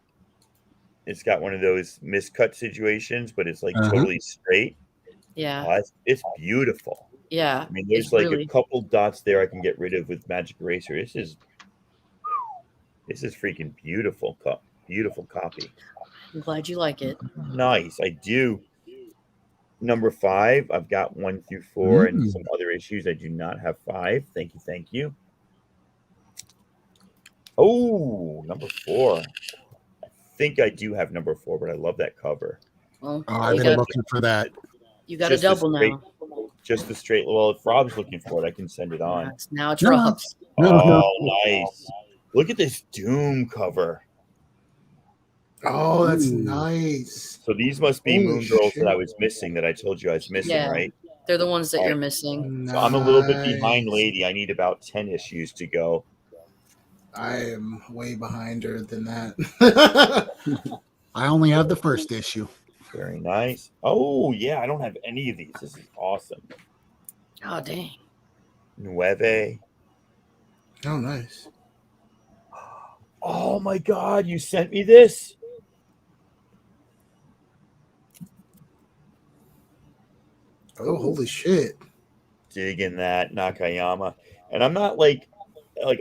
it's got one of those miscut situations, but it's like totally straight. Yeah. It's beautiful. Yeah. I mean, there's like a couple dots there I can get rid of with magic eraser. This is freaking beautiful. Beautiful copy. I'm glad you like it. Nice. I do. Number 5, I've got 1 through 4 and some other issues. I do not have 5. Thank you. Oh, number 4. I think I do have number 4, but I love that cover. Well, I've been looking for that. You got a double now. Just the straight. Well, if Rob's looking for it, I can send it on. Now it's Rob's. Nice. Look at this Doom cover. Oh, that's nice. So these must be Moon Girls that I was missing, that I told you I was missing, right? They're the ones that you're missing. So I'm a little bit behind Lady. I need about 10 issues to go. I am way behind her than that. I only have the first issue. Very nice. Oh, yeah. I don't have any of these. This is awesome. Oh, dang. Nueve. Oh, nice. Oh, my God. You sent me this? Oh, holy shit. Digging that Nakayama. And I'm not like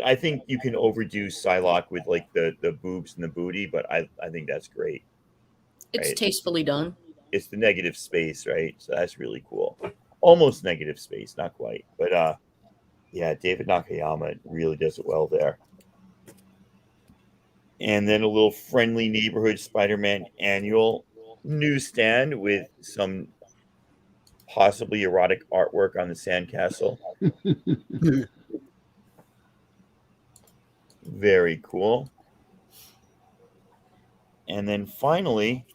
I think you can overdo Psylocke with like the boobs and the booty, but I think that's great. It's tastefully done. It's the negative space, right? So that's really cool. Almost negative space, not quite. But yeah, David Nakayama really does it well there. And then a little Friendly Neighborhood Spider-Man annual newsstand with some possibly erotic artwork on the sandcastle. Very cool. And then finally,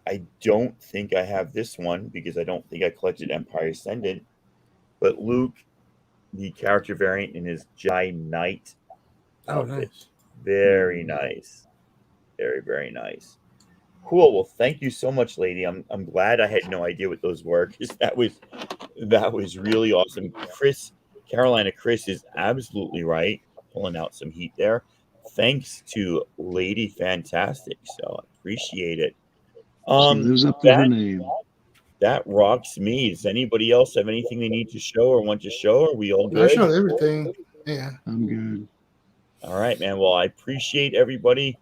I don't think I have this one because I don't think I collected Empire Ascendant, but Luke, the character variant in his Jedi Knight outfit. Nice. Very nice. Very, very nice. Cool. Well, thank you so much, Lady. I'm glad I had no idea what those were, because that was really awesome. Carolina Chris is absolutely right, pulling out some heat there. Thanks to Lady Fantastic. So I appreciate it. She lives up to her name. That rocks me. Does anybody else have anything they need to show or want to show? Are we all good? I showed everything. Yeah. I'm good. All right, man. Well, I appreciate everybody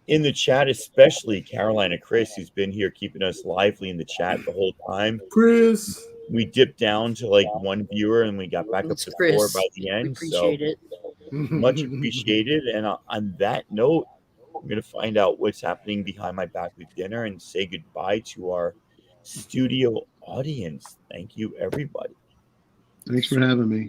in the chat, especially Carolina Chris, who's been here keeping us lively in the chat the whole time. Chris. We dipped down to like 1 viewer and we got back up to 4 by the end. Appreciate it. Much appreciated. And on that note, I'm going to find out what's happening behind my back with dinner and say goodbye to our studio audience. Thank you, everybody. Thanks for having me.